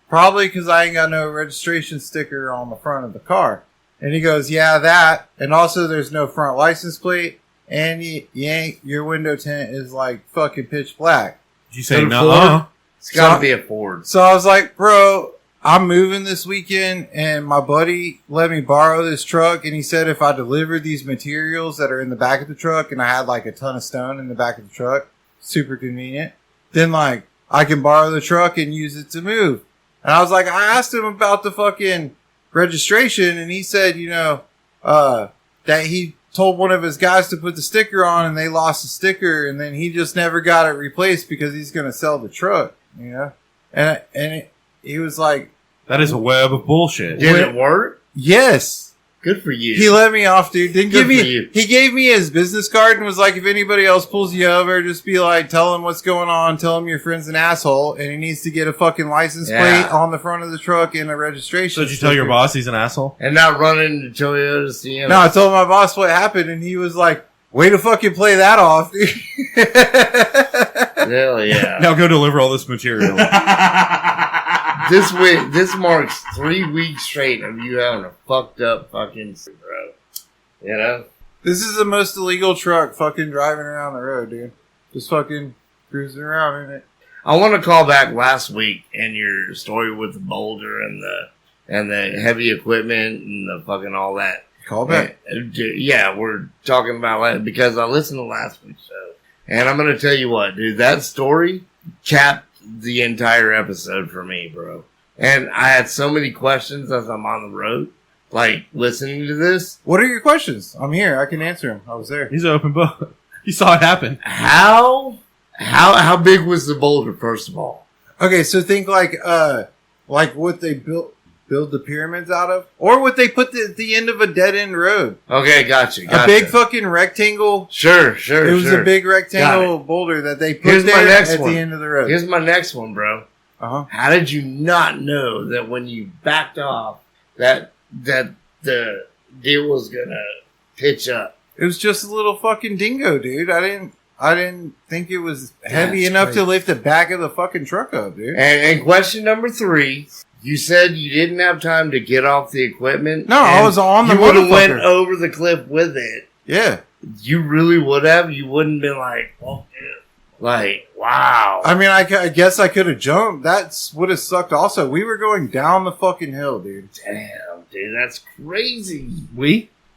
probably because I ain't got no registration sticker on the front of the car." And he goes, "Yeah, that, and also there's no front license plate, and your window tint is like fucking pitch black."
Did you say
Go to
nuh-uh?
It's got to
So-
be a Ford.
So I was like, "Bro, I'm moving this weekend, and my buddy let me borrow this truck, and he said if I delivered these materials that are in the back of the truck, and I had like a ton of stone in the back of the truck, super convenient, then like I can borrow the truck and use it to move." And I was like, I asked him about the fucking registration, and he said, that he told one of his guys to put the sticker on, and they lost the sticker, and then he just never got it replaced because he's going to sell the truck, you know? He was like,
That is a web of bullshit.
Did it work?
yes.
Good for you.
He let me off, dude. Didn't
Good
give
for
me.
you.
He gave me his business card and was like, if anybody else pulls you over, just be like, tell him what's going on. Tell him your friend's an asshole, and he needs to get a fucking license
Yeah.
plate on the front of the truck and a registration.
So did you tell your
sticker.
boss he's an asshole?
and not running into Toyota Sienna.
No, I told my boss what happened, and he was like, way to fucking play that off, dude.
Hell yeah.
Now go deliver all this material.
This marks 3 weeks straight of you having a fucked up fucking bro. You know?
This is the most illegal truck fucking driving around the road, dude. Just fucking cruising around in it.
I want to call back last week and your story with the boulder and the heavy equipment and the fucking all that.
Call back.
Yeah, we're talking about that because I listened to last week's show. And I'm going to tell you what, dude, that story capped the entire episode for me, bro. And I had so many questions as I'm on the road, like listening to this.
What are your questions? I'm here. I can answer them. I was there.
He's an open book. You saw it happen.
How big was the boulder, first of all?
Okay, so think like what they build the pyramids out of, or what they put at the end of a dead end road.
Okay, gotcha.
A big fucking rectangle.
Sure.
It was a big rectangle boulder that they put there at the end of the road.
Here's my next one, bro. How did you not know that when you backed off that the deal was gonna pitch up?
It was just a little fucking dingo, dude. I didn't think it was heavy enough to lift the back of the fucking truck up, dude.
And question number 3, you said you didn't have time to get off the equipment.
No, I was on the
You would have
motherfucker.
went over the cliff with it.
Yeah.
You really would have. You wouldn't been like, oh, yeah. Like, wow.
I mean, I guess I could have jumped. That's would have sucked also. We were going down the fucking hill, dude.
Damn, dude, that's crazy.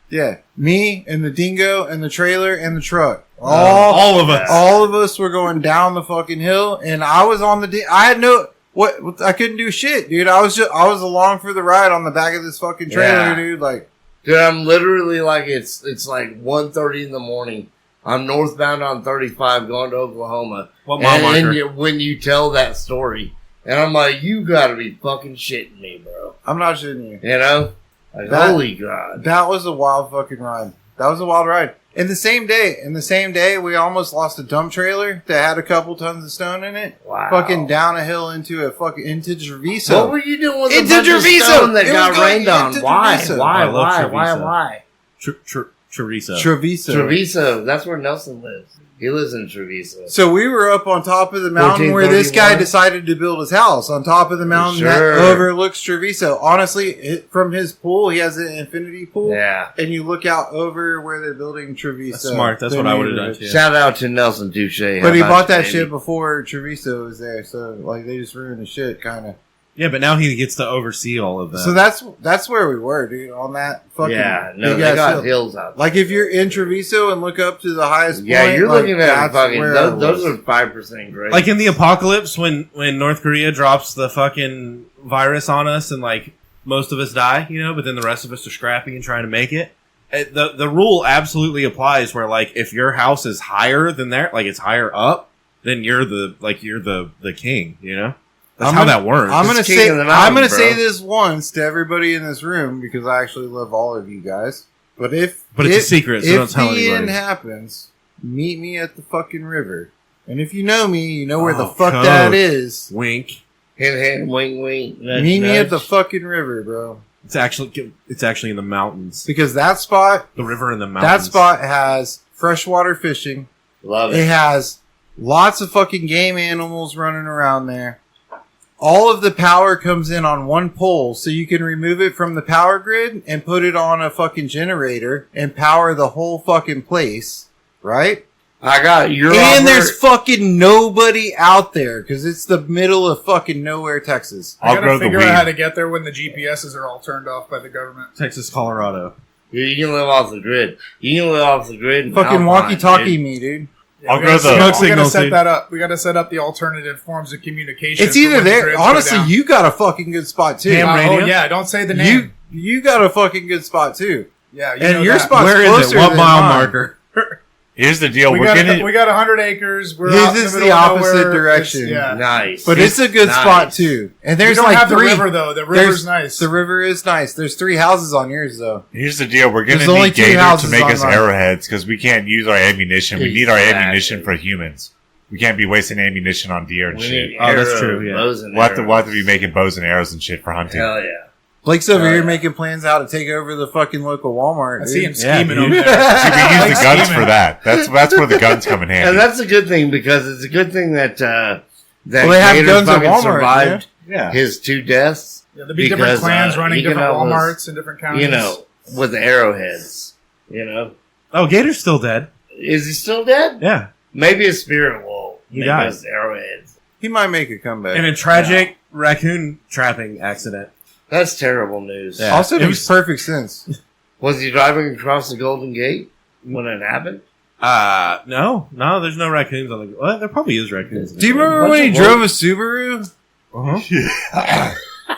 Yeah. Me and the dingo and the trailer and the truck.
All of us.
All of us were going down the fucking hill, and I was on the. I had no. What I couldn't do shit, dude. I was along for the ride on the back of this fucking trailer, dude. Like,
dude, I'm literally like it's like 1:30 in the morning. I'm northbound on 35 going to Oklahoma.
What mile marker?
And when you tell that story, and I'm like, you got to be fucking shitting me, bro.
I'm not shitting you.
You know, like holy god,
that was a wild fucking ride. That was a wild ride. In the same day, we almost lost a dump trailer that had a couple tons of stone in it.
Wow.
Fucking down a hill into Treviso.
What were you doing with
Into
a bunch
Treviso!
of stone that
It
got
was going
rained on?
into
Why?
Treviso.
Why?
I love
Why?
Chorizo.
Treviso. That's where Nelson lives. He lives in Treviso.
So we were up on top of the mountain where this guy
1431.
decided to build his house on top of the mountain that overlooks Treviso. Honestly, from his pool, he has an infinity pool.
Yeah.
And you look out over where they're building Treviso.
That's smart. That's what I would have done too.
Shout out to Nelson Touche.
But he bought that shit before Treviso was there. So, like, they just ruined the shit, kind of.
Yeah, but now he gets to oversee all of that.
So that's where we were, dude, on that fucking
they
big ass
got
hill.
hills out there.
Like, if you're in Treviso and look up to the highest point,
you're
like,
looking at
that's
fucking,
where I
those
was.
are 5% grade.
like in the apocalypse when North Korea drops the fucking virus on us and like most of us die, you know, but then the rest of us are scrappy and trying to make it. The rule absolutely applies where like if your house is higher than there, like it's higher up, then you're the king, you know? That's how that works.
I'm gonna
It's king of the mountain,
say
bro.
this once to everybody in this room because I actually love all of you guys. But
it's a secret, so don't tell
if the end
anybody.
happens, meet me at the fucking river. And if you know me, you know where the
Oh,
fuck
code.
that is.
Wink.
Hint, wink, wink. Nudge,
Meet me at the
nudge.
fucking river, bro.
It's actually in the mountains.
Because that spot,
The river in the mountains.
that spot has freshwater fishing.
Love
It
it.
has lots of fucking game animals running around there. All of the power comes in on one pole, so you can remove it from the power grid and put it on a fucking generator and power the whole fucking place, right?
I got your
And there's fucking nobody out there because it's the middle of fucking nowhere, Texas.
I
I'll
gotta
grow the
figure out how to
weed.
get there when the GPSs are all turned off by the government.
Texas, Colorado.
You can live off the grid. You can live off the grid. in
Fucking
Alpine,
walkie-talkie
dude.
me, dude.
I'll
we
grow
gotta
the-
set-
Smoke
we gotta
signals,
set
dude.
that up. We got to set up the alternative forms of communication.
It's
for
either
when the
there.
grids go
Honestly,
down.
you got a fucking good spot too.
Ham radio?
Oh yeah, don't say the
You
name.
you got a fucking good spot too.
Yeah, you
And
know
your
that.
spot's
Where is it?
closer
What
than
mile
mine.
marker?
Here's the deal.
We
We're
got
gonna.
we got 100 acres. We're
His
out in
is
the
the
middle of
opposite
nowhere.
direction.
It's- Yeah.
Nice.
But it's a good
Nice.
spot too. And
We
there's
don't
like
have the
three.
river though. The
There's-
river's nice.
The river is nice. There's 3 houses on yours though.
Here's the deal. We're gonna
There's only
need
2
Gator to
houses
make
on
us
mine.
arrowheads because we can't use our ammunition. We need our
Exactly.
ammunition for humans. We can't be wasting ammunition on deer and
We
shit.
need
Oh, that's
arrows,
true, yeah.
bows and
We'll have to
arrows.
be making bows and arrows and shit for hunting.
Hell yeah.
Blake's over
Oh,
here
yeah.
making plans how to take over the fucking local Walmart.
I
dude.
see him
Yeah,
scheming
dude.
over there.
See, we use
Like
the guns
scheming.
for that. That's where the guns come in handy.
And that's a good thing because it's a good thing that
Well, they have
Gator
guns at
fucking
Walmart,
survived
Yeah.
his 2 deaths.
Yeah, there'd be different
Because,
clans running
he can
different
almost,
Walmarts in different counties.
You know, with arrowheads. You know,
Oh, Gator's still dead.
is he still dead?
Yeah.
Maybe a spirit will.
He
make
died.
us arrowheads.
He might make a comeback.
In a tragic raccoon trapping accident.
That's terrible news.
Yeah.
Also
It
makes
was-
perfect sense.
Was he driving across the Golden Gate when it happened?
No, there's no raccoons on the. Well, there probably is raccoons.
Do you remember
Bunch
when he
of
drove a Subaru?
Uh-huh.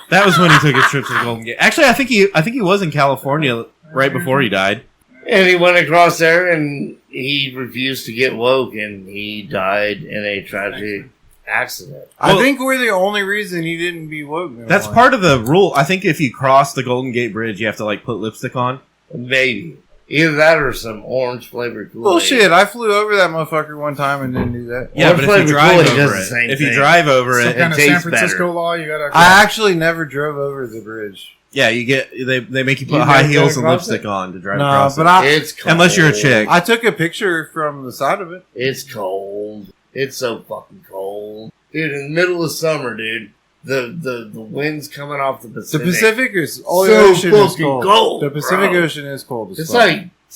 That was when he took his trip to the Golden Gate. Actually, I think he was in California right before he died.
And he went across there and he refused to get woke and he died in a tragic accident.
I
Well-
think we're the only reason he didn't be woke. no
That's
more.
part of the rule. I think if you cross the Golden Gate Bridge, you have to like put lipstick on.
Maybe. Either that or some orange flavored Kool-Aid.
Bullshit. I flew over that motherfucker one time and didn't do that.
Yeah,
Well,
but if you
flavored
drive
Kool-Aid
over
does the
it,
same
if you
thing.
drive over
Some
it,
kind of
tastes
San Francisco
better.
law. You gotta.
I actually never drove over the bridge.
yeah, you get they make you put
You
high
never
heels and
across
lipstick on to drive
No,
across
but
it.
It's cold.
Unless you're a chick.
I took a picture from the side of it.
It's cold. It's so fucking cold. Dude, in the middle of summer, dude, the wind's coming off the
The
Pacific.
Pacific is
So
ocean is
fucking
cold.
cold,
The Pacific
bro.
Ocean is cold as
It's
fuck.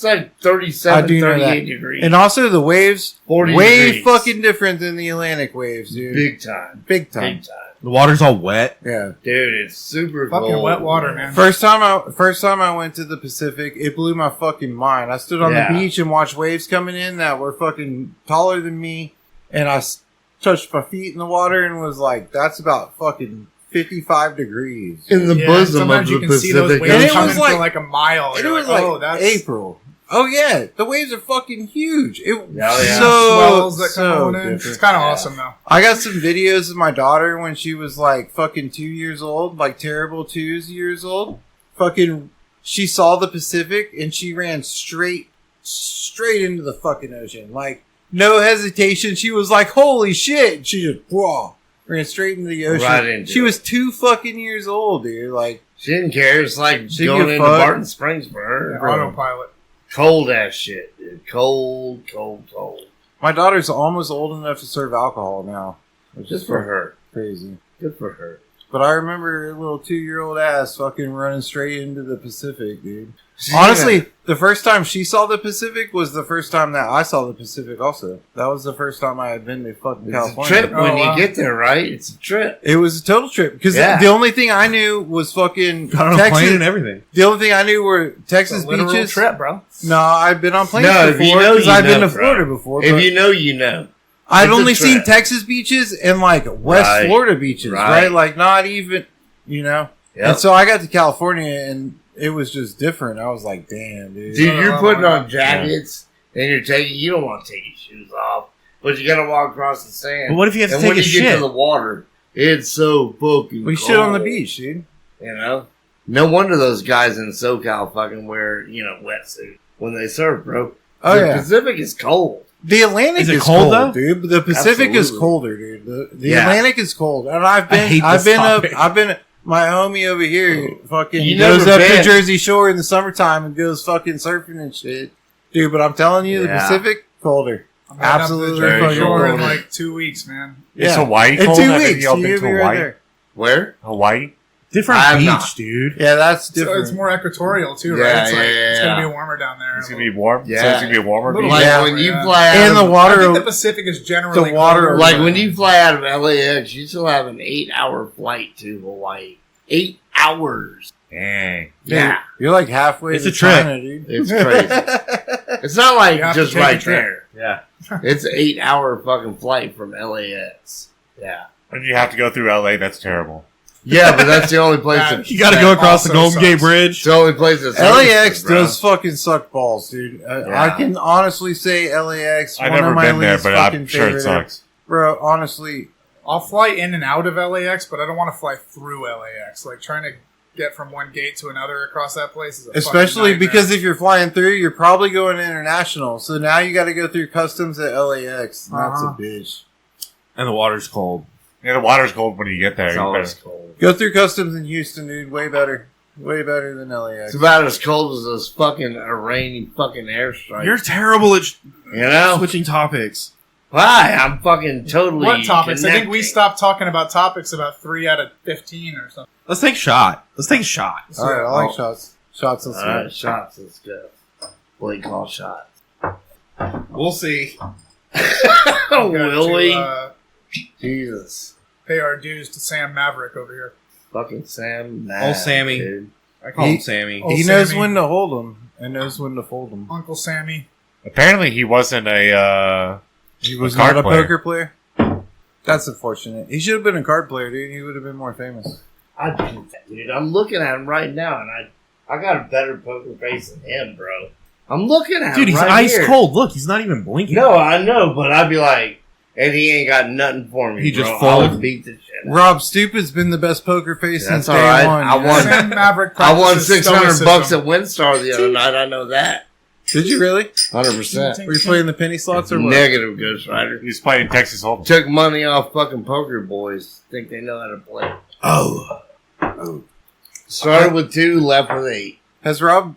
like 37,
I do know
38
that.
degrees.
And also the waves
40
way
degrees.
fucking different than the Atlantic waves, dude.
Big time.
Big time.
Big time.
The water's all wet.
Yeah.
Dude, it's super
Fucking
cold.
wet water, man.
First time I went to the Pacific, it blew my fucking mind. I stood on
Yeah.
the beach and watched waves coming in that were fucking taller than me, and I touched my feet in the water and was like, "That's about fucking 55 degrees."
In the
Yeah,
bosom of
sometimes
the
you can see those
Pacific
waves
And it
Ocean.
coming
was like-
for like a mile.
And it
You're
was
like,
like
oh, that's
April. Oh yeah, the waves are fucking huge. It
yeah.
swells that come
so
rolling in.
different.
It's kind of
Yeah.
awesome though.
I got some videos of my daughter when she was like fucking 2 years old, like terrible 2 years old. Fucking, she saw the Pacific and she ran straight into the fucking ocean. Like, no hesitation. She was like, holy shit. She just, whoa, ran straight into the ocean.
Right into
she
it.
was 2 fucking years old, dude. Like,
She didn't care. It's like
She
going
give
into
fuck.
Barton Springs for her.
Yeah,
bro.
autopilot.
Cold ass shit, dude. Cold.
my daughter's almost old enough to serve alcohol now. Which
Just
is
for her.
crazy.
Good for her.
But I remember a little 2-year-old ass fucking running straight into the Pacific, dude.
She's
Honestly, the first time she saw the Pacific was the first time that I saw the Pacific also. That was the first time I had been to fucking
It's a
California.
trip
Oh,
when
wow.
you get there, right? It's a trip.
It was a total trip. Because
Yeah.
the only thing I knew was fucking
Got on a
Texas.
plane and everything.
The only thing I knew were
It's
Texas
a literal
beaches.
trip, bro.
No, I've been on planes
No, if you
before
know,
because
you
I've been
know,
to Florida
bro.
before.
If
but
you know, you know.
I'd
it's a
only seen
trip.
Texas beaches and like West
Right.
Florida beaches,
Right.
right? Like not even, you know.
Yep.
And so I got to California and it was just different. I was like, damn, dude.
Dude, you're
Oh,
putting
my
on
God.
jackets and you don't want to take your shoes off, but you gotta walk across the sand.
But what if you have to
and
take
when
a
you get
shit?
to the water, it's so fucking
We
cold.
shit on the beach, dude.
You know? No wonder those guys in SoCal fucking wear, wetsuits when they surf, bro.
Oh,
the
yeah.
Pacific is cold.
The Atlantic
Is
is,
it cold,
cold,
though?
dude. But the Pacific is
Absolutely.
colder, dude. The
Yeah.
Atlantic is cold, and I've
I hate this
been
topic.
I've been. My homie over here fucking
You
goes
never
up to
been.
Jersey Shore in the summertime and goes fucking surfing and shit, dude. But I'm telling you, the
Yeah.
Pacific colder.
I'm heading
Absolutely
up to the Jersey
fucking
Shore in
cold.
like 2 weeks, man.
Is
Yeah.
Hawaii
In
cold?
2
Have
weeks,
you all
you'll
been
be
to
right
Hawaii?
there.
Where?
Hawaii?
Different
I'm
beach,
not.
dude.
Yeah, that's
So
different.
it's more equatorial too,
Yeah,
right? It's like
yeah,
it's
yeah.
gonna be warmer down there.
It's gonna be warm.
Yeah.
So it's gonna be a warmer
Little
beach.
Like
Yeah.
when you
Yeah.
fly out
and the
of,
I
water.
think the Pacific is generally
The water-
colder,
like
but-
when you fly out of LAX, you still have an 8-hour flight to Hawaii. 8 hours.
Dang.
Yeah.
You're like halfway
It's
to
a trip.
China, dude.
It's crazy. It's not like
You have to
just
take a
right
trip.
there.
Yeah.
It's an 8-hour fucking flight from LAX. Yeah.
And you have to go through LA. That's terrible.
Yeah, but that's the only place that
You got to
That
go across the
also
Golden Gate
sucks.
Bridge.
it's the only place that's
LAX does fucking suck balls, dude.
Yeah.
I can honestly say LAX.
I've
one
never
of my
been there,
least
but I'm
fucking
sure it
favorite-
sucks.
Bro, honestly,
I'll fly in and out of LAX, but I don't want to fly through LAX. Like trying to get from one gate to another across that place is a
especially
fucking nightmare.
because if you're flying through, you're probably going international. So now you got to go through customs at LAX. And that's a
Uh-huh.
bitch.
And the water's cold.
Yeah, the water's cold when you get there.
It's
You
always
better-
cold.
Go through customs in Houston, dude. Way better. Way better than
It's
LAX.
about as cold as those fucking Iranian fucking airstrikes.
You're terrible at
you know?
switching topics.
Why? I'm fucking totally.
What topics? I think we
connecting.
stopped talking about topics about 3 out of 15 or something.
Let's take a shot. Let's take a shot.
All right, I like shots. Shots. Let's
All right, shots. Let's go. What do you call shots?
We'll see.
Oh,
We got
will we?
to,
Jesus.
pay our dues to Sam Maverick over here.
Fucking Sam.
Old Sammy.
Dude.
I call him Sammy.
Oh,
He knows
Sammy.
when to hold them and knows when to fold them.
Uncle Sammy.
Apparently, he wasn't a.
He was
A card
not a
player.
poker player. That's unfortunate. He should have been a card player, dude. He would have been more famous.
Dude, I'm looking at him right now, and I got a better poker face than him, bro. I'm looking at
Dude,
him
he's
right
ice
here.
cold. Look, he's not even blinking.
No, I know, but I'd be like, and he ain't got nothing for me.
He
bro.
just
I
fold.
would beat the shit out.
Rob Stupid's been the best poker face
That's
since
all
day
right.
one.
I
you know?
won-
Sam Maverick
I won
practices
$600 bucks
stoicism.
at WinStar the other night. I know that.
Did you really?
100%.
Were you playing the penny slots or what?
Negative, Ghost Rider.
He was playing Texas Hold'em.
Took money off fucking poker boys. Think they know how to play.
Oh.
Started with 2, left with 8.
Has Rob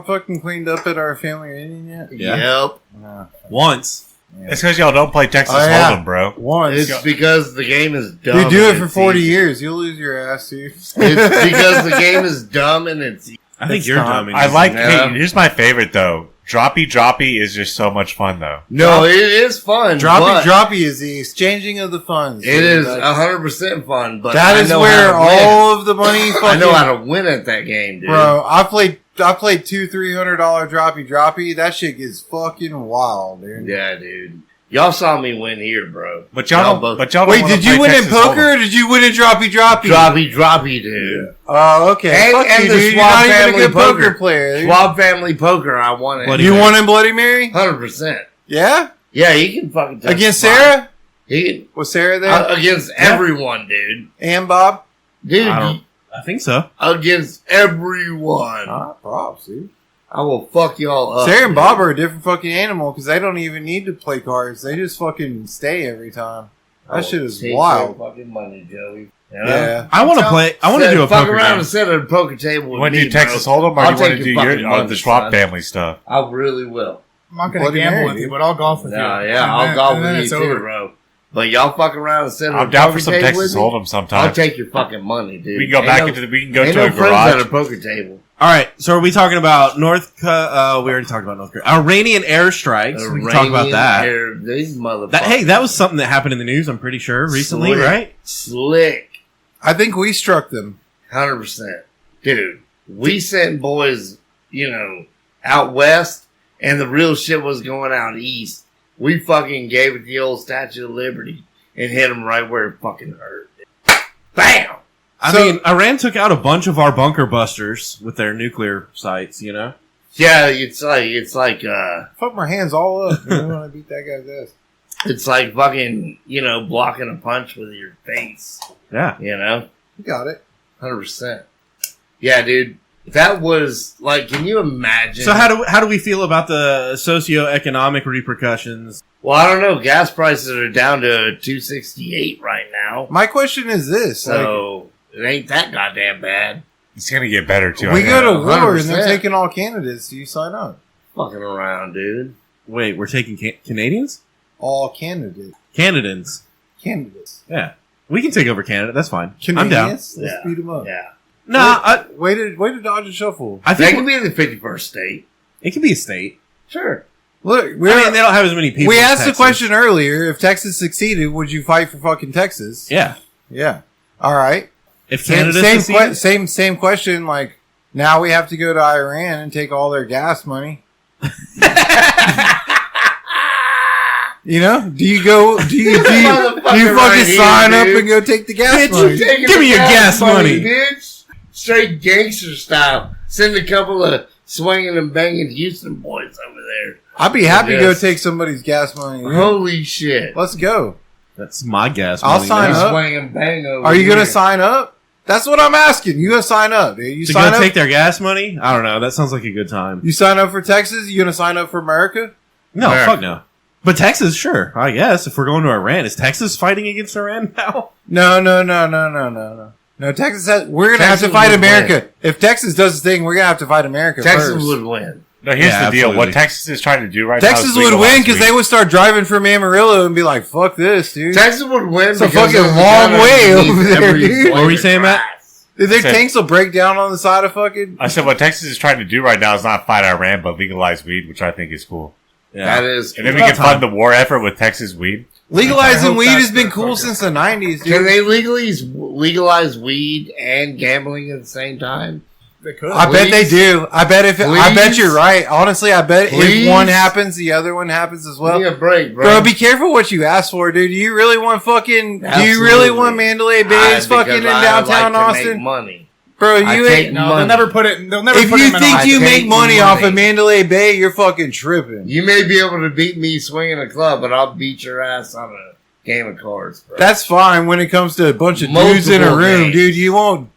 fucking cleaned up at our family reunion yet?
Yeah.
Yep.
No.
Once.
It's because y'all don't play Texas
Oh, yeah.
Hold'em, bro.
Once.
It's because the game is dumb.
You do
and
it for
it's
40
easy.
years. You'll lose your ass, dude.
It's because the game is dumb and it's easy.
I think
It's
you're
not.
dumb. and
I
easy.
like.
Yeah.
Hey, here's my favorite though. Droppy is just so much fun though.
No, it is fun. but
Droppy is the exchanging of the funds.
It
dude.
is
That's-
100% fun. But
That
I
is
know
where
how to win.
all of the money fucking...
I know how to win at that game, dude.
Bro, I played $200-$300 droppy. That shit gets fucking wild, dude.
Yeah, dude. Y'all saw me win here, bro.
But y'all don't.
both-
But y'all don't
Wait,
wanna
did you
play
win in
Texas
poker
Hold'em.
or did you win in droppy?
Droppy, dude.
Oh, okay.
And-
Fuck
and
you,
the
dude. You're
Schwab
not even a
family
good poker
poker.
player. dude.
Schwab Family Poker, I won it.
Bloody
You
Mary.
won in Bloody Mary?
100%.
Yeah?
Yeah, he can fucking touch
Against
the spot.
Sarah?
He
Was Sarah there?
can, against everyone, dude.
And Bob?
Dude,
I think so.
against everyone.
Props, dude.
I will fuck y'all up.
Sarah and
dude.
Bob are a different fucking animal because they don't even need to play cards. They just fucking stay every time.
I will
That shit is
take
wild.
your fucking money, Joey. You know?
Yeah.
I want to play. I want to do a
fuck
poker
around
game.
and sit at a poker table
You
with
want to
me,
do Texas
bro.
Hold'em, or
I'll
you want
take
to do
your fucking
your
money,
the Schwab
son.
family stuff?
I really will.
I'm not going to
Bloody
gamble
Mary,
with you,
dude.
but I'll golf with you.
Yeah,
And
I'll
then-
golf
and
with
then
you
it's
too,
over.
bro. But y'all fuck around and sit at
I'm
a
down
poker
for some
table
Texas
with me,
Hold'em
I'll
sometime.
take your fucking money, dude.
We can go
Ain't
back
no-
into the. We can go
ain't
to
no
a
friends
garage.
at a poker table.
All right. So are we talking about we already talked about North Korea. Iranian airstrikes. We can talk about
Iranian
that.
These motherfuckers.
That was something that happened in the news. I'm pretty sure recently,
Slick.
right?
Slick.
I think we struck them.
100%. Dude, we sent boys, out west, and the real shit was going out east. We fucking gave it the old Statue of Liberty and hit them right where it fucking hurt. Bam!
I
So-
mean, Iran took out a bunch of our bunker busters with their nuclear sites. You know.
Yeah, it's like
Fuck my hands all up. You know, when I beat that guy's ass.
it's like fucking, blocking a punch with your face.
Yeah.
You got it.
100%. Yeah, dude. That was like, can you imagine?
So how do we feel about the socioeconomic repercussions?
Well, I don't know. Gas prices are down to $2.68 right now.
My question is this.
So it ain't that goddamn bad.
It's gonna get better too.
We
I
go
think.
to war and they're
100%.
taking all candidates. Do you sign up?
Fucking around, dude.
Wait, we're taking Canadians?
All candidates.
Canadians.
Candidates.
Yeah. We can take over Canada. That's fine. I'm down.
Canadians? Let's
Yeah.
beat them up.
Yeah.
Nah,
Way to dodge a shuffle.
I
That
think
could be the 51st state.
it could be a state.
Sure.
Look,
I mean, they don't have as many people.
we
as
asked the
Texas.
question earlier. If Texas succeeded, would you fight for fucking Texas?
Yeah.
Yeah. All right.
If
Same
Canada
same,
seceded-
same question. Like now we have to go to Iran and take all their gas money. You know? Do you
Motherfucker
fucking
right here,
sign up
dude.
and go take the gas
Bitch,
money?
you taking
Give
the
me your gas money.
bitch. Straight gangster style. Send a couple of swinging and banging Houston boys over there.
I'd be happy to go
Yes.
take somebody's gas money.
Holy shit.
Let's go.
That's my gas.
I'll
money
sign
now.
up.
Swing and bang over
Are you going to
here.
sign up? That's what I'm asking. You going to sign up, dude? You
To
sign
go
up?
take their gas money? I don't know. That sounds like a good time.
You sign up for Texas? You going to sign up for America?
No,
America.
fuck no. But Texas, sure. I guess if we're going to Iran, is Texas fighting against Iran now?
No. No, Texas has, we're going to have to
Texas
fight
would
America. If Texas does the thing, we're going to have to fight America
Texas
first.
would win.
No, here's
Yeah,
the deal.
absolutely.
What Texas is trying to do right now
Texas
is
would
legalize
win because
weed.
they would start driving from Amarillo and be like, "Fuck this, dude."
Texas would win.
It's a
because
fucking
of the
long
gun
way
underneath
over there,
every
dude.
What were you
blade
saying,
of
Matt?
grass.
Their
Said-
tanks will break down on the side of fucking.
I said what Texas is trying to do right now is not fight Iran, but legalize weed, which I think is cool.
That is.
And then we
About
can fund the war effort with Texas weed.
I
Legalizing
hope
weed
that's
has been
the
cool
fucking-
since the 90s,
Can
dude.
they legalize weed and gambling at the same time?
They could.
I bet they
Please?
do. I bet
Please?
you're right. Honestly, I bet
Please?
if one happens, the other one happens as well.
Give me a break, bro.
Bro, be careful what you ask for, dude. Do you really want fucking? Do you really
Absolutely.
want Mandalay Bay's fucking in
Because I
downtown
like to make
Austin?
money.
Bro,
I
you
take
ain't.
No,
money.
they'll never put it. They'll never
If
put
you
him in
think
Austin.
you make
take
money off of
money.
Mandalay Bay, you're fucking tripping.
You may be able to beat me swinging a club, but I'll beat your ass on a game of cards, bro.
That's fine when it comes to a bunch of dudes in a
Multiple
room,
games.
dude.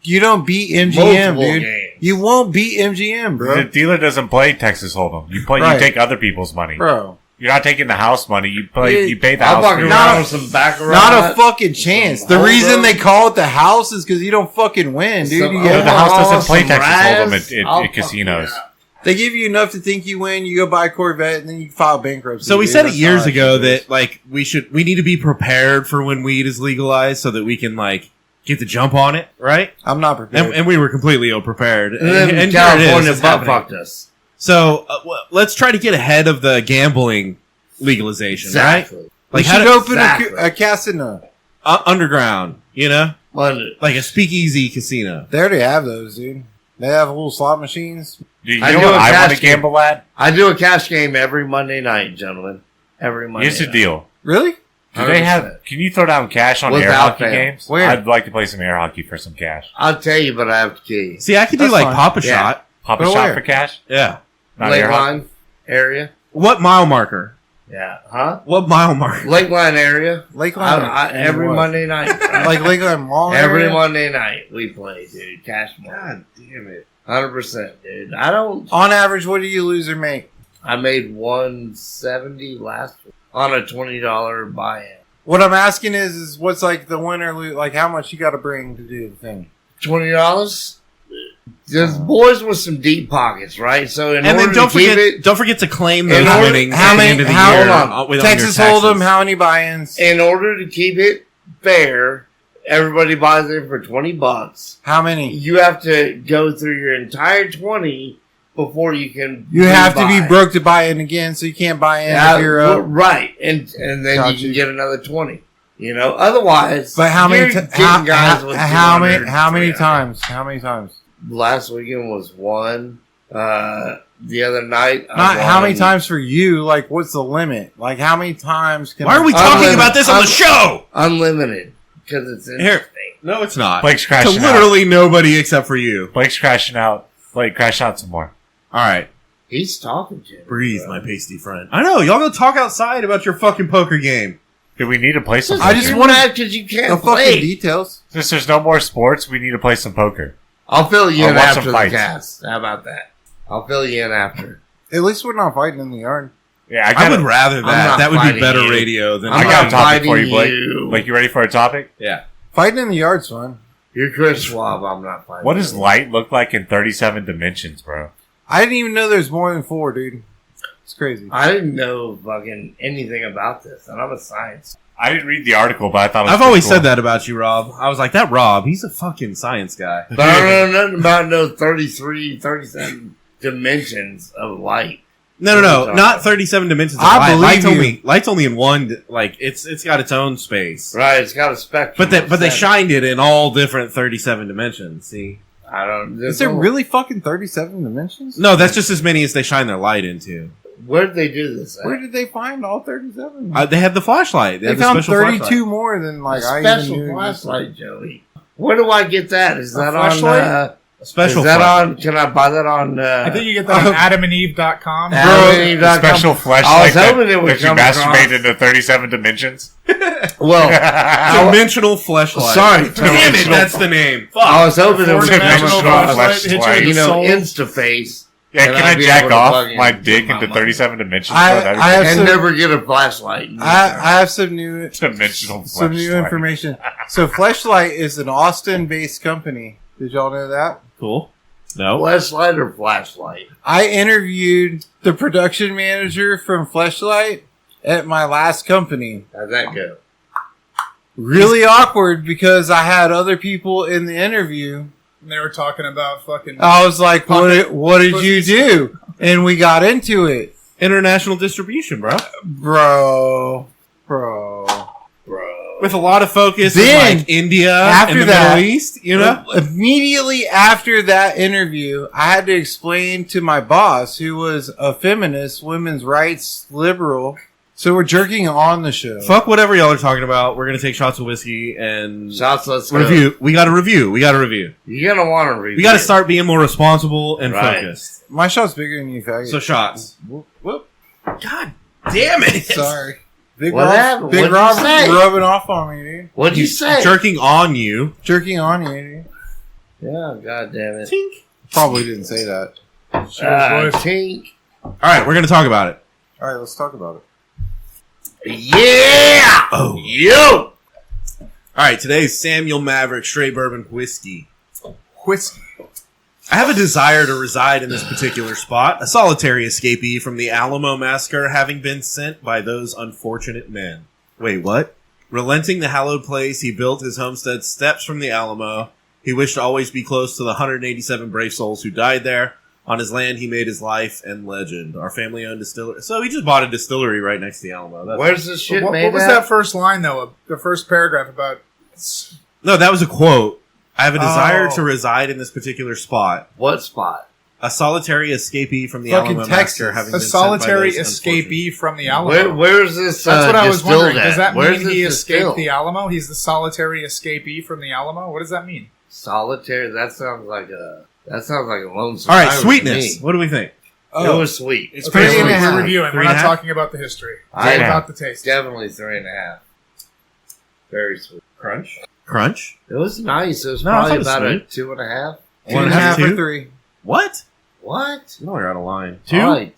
You don't beat MGM,
Multiple
dude.
games.
You won't beat MGM,
The
bro.
dealer doesn't play Texas Hold'em. You
Right.
You take other people's money.
Bro,
You're not taking the house money. You pay the
I'll
house.
fuck
fee.
around with some baccarat.
not a fucking chance. The
Hold
reason
up.
they call it the house is because you don't fucking win, dude.
Some
You
No,
get-
the house doesn't
Some
play Texas Hold'em
Raz,
at
I'll fuck
casinos.
you up.
They give you enough to think you win. You go buy a Corvette and then you file bankruptcy.
So we
dude.
said it
That's
years
how that
ago
shit is.
that like we need to be prepared for when weed is legalized so that we can like get the jump on it, right?
I'm not prepared.
And we were completely ill prepared.
And then
here it is,
California
it's
butt
happening.
fucked us.
So let's try to get ahead of the gambling legalization,
Exactly.
right?
we
Like how
should
to,
open
Exactly.
a casino.
underground, you know,
London.
like a speakeasy casino.
They already have those, dude. They have little slot machines.
You
I
know
do
what
a
I want
cash
to gamble at?
I do a cash game every Monday night, gentlemen. Every Monday
Here's the
night.
deal.
Really?
Do they
100%.
have? Can you throw down cash on air
Without
hockey
fail.
games?
Where?
I'd like to play some air hockey for some cash.
I'll tell you, but I have to key you.
See, I could do
That's
like
fine.
Pop a
Yeah.
Shot.
Pop a
But
shot
where?
for cash.
Yeah.
Not
Lake
air hockey.
line area.
What mile marker?
Yeah. Huh?
What mile marker?
Lake line area.
Lakeland.
Every
what?
Monday night. bro.
Like Lakeland Mall.
every
area?
Monday night we play, dude. Cash money.
God damn it!
100%, dude. I don't.
On average, what do you lose or make?
I made 170 last week on a $20 buy-in.
What I'm asking is what's like the winner? Like how much you got to bring to do the thing?
$20. There's boys with some deep pockets, right? So in
And
order
then don't
to keep
forget,
it,
don't forget to claim
In
those
order-
winnings
how
at
many-
the end of the
how-
year.
hold on.
With
Texas
on your
Hold'em.
taxes.
How many buy-ins?
in order to keep it fair, everybody buys it for $20.
How many?
You have to go through your entire 20 before you can.
You have to be
rebuy.
broke to buy in again, so you can't buy in
Yeah,
if you're
well,
up.
right, and then
Gotcha.
you can get another 20. You know, otherwise.
But how many?
you're
Ti-
getting
how,
guys
how,
with
how many?
200,
How many
300.
times? How many times?
Last weekend was one. The other night, I
Not how many
won.
times for you. Like, what's the limit? Like, how many times can?
Why are we talking
Unlimited.
about this on the show?
Unlimited because it's
Here.
interesting.
No, it's not.
Blake's
To
crashing out.
literally nobody except for you.
Blake's crashing out. Blake, crash out some more.
All right,
He's talking to me.
breathe,
bro.
my pasty friend. I know y'all go talk outside about your fucking poker game.
Do we need to play some?
I just
You're
wanted-
mad because you
The
can't
fucking
play.
details.
Since there's no more sports, we need to play some poker.
I'll fill you
I'll
in
watch
after
some
the
fights.
cast. How about that? I'll fill you in after.
At least we're not fighting in the yard.
Yeah,
I would rather
I'm
that.
not
That would be
fighting
better
you.
radio than.
I
I'm
got
not
a topic for
fighting
you, Blake.
you.
Blake, you ready for a topic?
Yeah.
Fighting in the yard's fun.
You're Chris Schwab. I'm not fighting.
What does
you.
light look like in 37 dimensions, bro?
I didn't even know there's more than 4, dude. It's crazy.
I didn't know fucking anything about this, and I'm a science.
I didn't read the article, but I thought it was
I've always
pretty
said
cool.
that about you, Rob. I was like, that Rob, he's a fucking science guy.
But I don't know nothing about no 33, 37 dimensions of light.
No, not 37 dimensions. Of
I
light.
believe you.
Light's only in one. Like it's got its own space.
Right, it's got a spectrum.
But they
of
shined it in all different 37 dimensions. See,
I don't.
Is there really fucking 37 dimensions?
no, that's just as many as they shine their light into.
Where did they do this? At?
Where did they find all 37?
They had the flashlight.
they
had the
found
special
32
flashlight.
more than like I
special
even knew.
flashlight, Joey. Where do I get that? Is that on?
flashlight?
A special
is that
flashlight.
on? Can I buy that on?
I think you get that on adamandeve.com.
The special
I
flashlight
was hoping it would
that you
come
masturbate
across.
into 37 dimensions.
Well,
Dimensional flashlight.
sorry,
Damn it, that's the name. Fuck.
I was hoping it would come
Four-dimensional
across.
flashlight.
hit you in
You
the
know,
soul.
InstaFace.
Yeah,
And
can
I'd
I
be
jack
able to
off
plug in
my
and
dick
get my
into
money.
37 dimensions?
I-
Bro, that'd be
I have
And
some-
never get a flashlight.
I have some new
dimensional
some new
flashlight.
information. So Fleshlight is an Austin-based company. Did y'all know that?
Cool. No.
Fleshlight or Flashlight?
I interviewed the production manager from Fleshlight at my last company.
How'd that go?
Really awkward because I had other people in the interview.
And they were talking about fucking.
I was like, what did you do? And we got into it.
International distribution, bro.
Bro.
With a lot of focus
Then,
in like India
after
and the
that-
Middle East, you know?
Immediately after that interview, I had to explain to my boss, who was a feminist, women's rights liberal. So we're jerking on the show.
Fuck whatever y'all are talking about. We're gonna take shots of whiskey and
Shots, let's go.
review. We got to review.
You're gonna want to review.
We got to start being more responsible and
Right.
focused.
My shot's bigger than you, faggot.
So shots.
Whoop.
God damn it!
Sorry. Big
What happened?
Big
What'd you
Rob
say?
rubbing off on me, dude.
What'd you say?
Jerking on you.
Jerking on you, dude.
Yeah, god damn it.
Tink.
Probably didn't say that.
Tink.
All right, we're gonna talk about it.
All right, let's talk about it.
Yeah!
Oh.
Yo!
All right, today's Samuel Maverick Straight Bourbon Whiskey.
Whiskey.
I have a desire to reside in this particular spot, a solitary escapee from the Alamo massacre, having been sent by those unfortunate men. Wait, what? Relenting the hallowed place, he built his homestead steps from the Alamo. He wished to always be close to the 187 brave souls who died there. On his land, he made his life and legend. Our family-owned distillery. So he just bought a distillery right next to the Alamo. That's
Where's this shit
What,
made
what was
at?
that first line though? The first paragraph about.
No, that was a quote. I have a desire
Oh.
to reside in this particular spot.
What spot?
A solitary escapee from the
Fucking
Alamo
Texas.
massacre, having
A
been sent by
solitary
those
escapee from the Alamo.
Where's this
That's what I was
distilled
wondering.
at?
Does that
Where's
mean he
this
escaped
distilled?
the Alamo? He's the solitary escapee from the Alamo? What does that mean?
Solitary? That sounds like a lone
All
survivor
right,
to
sweetness.
me.
What do we think?
It was sweet.
It's
Okay,
pretty
so
sweet.
we're reviewing.
Three
We're
and
not
a half?
talking about the history.
I
It's
know.
about the taste.
Definitely 3.5. Very sweet.
Crunch.
It was nice. It was
No, I thought
probably
it was
about a
sweet.
2.5.
1.5,
or
2?
3.
What?
What?
No, you're out of line. 2?
All right,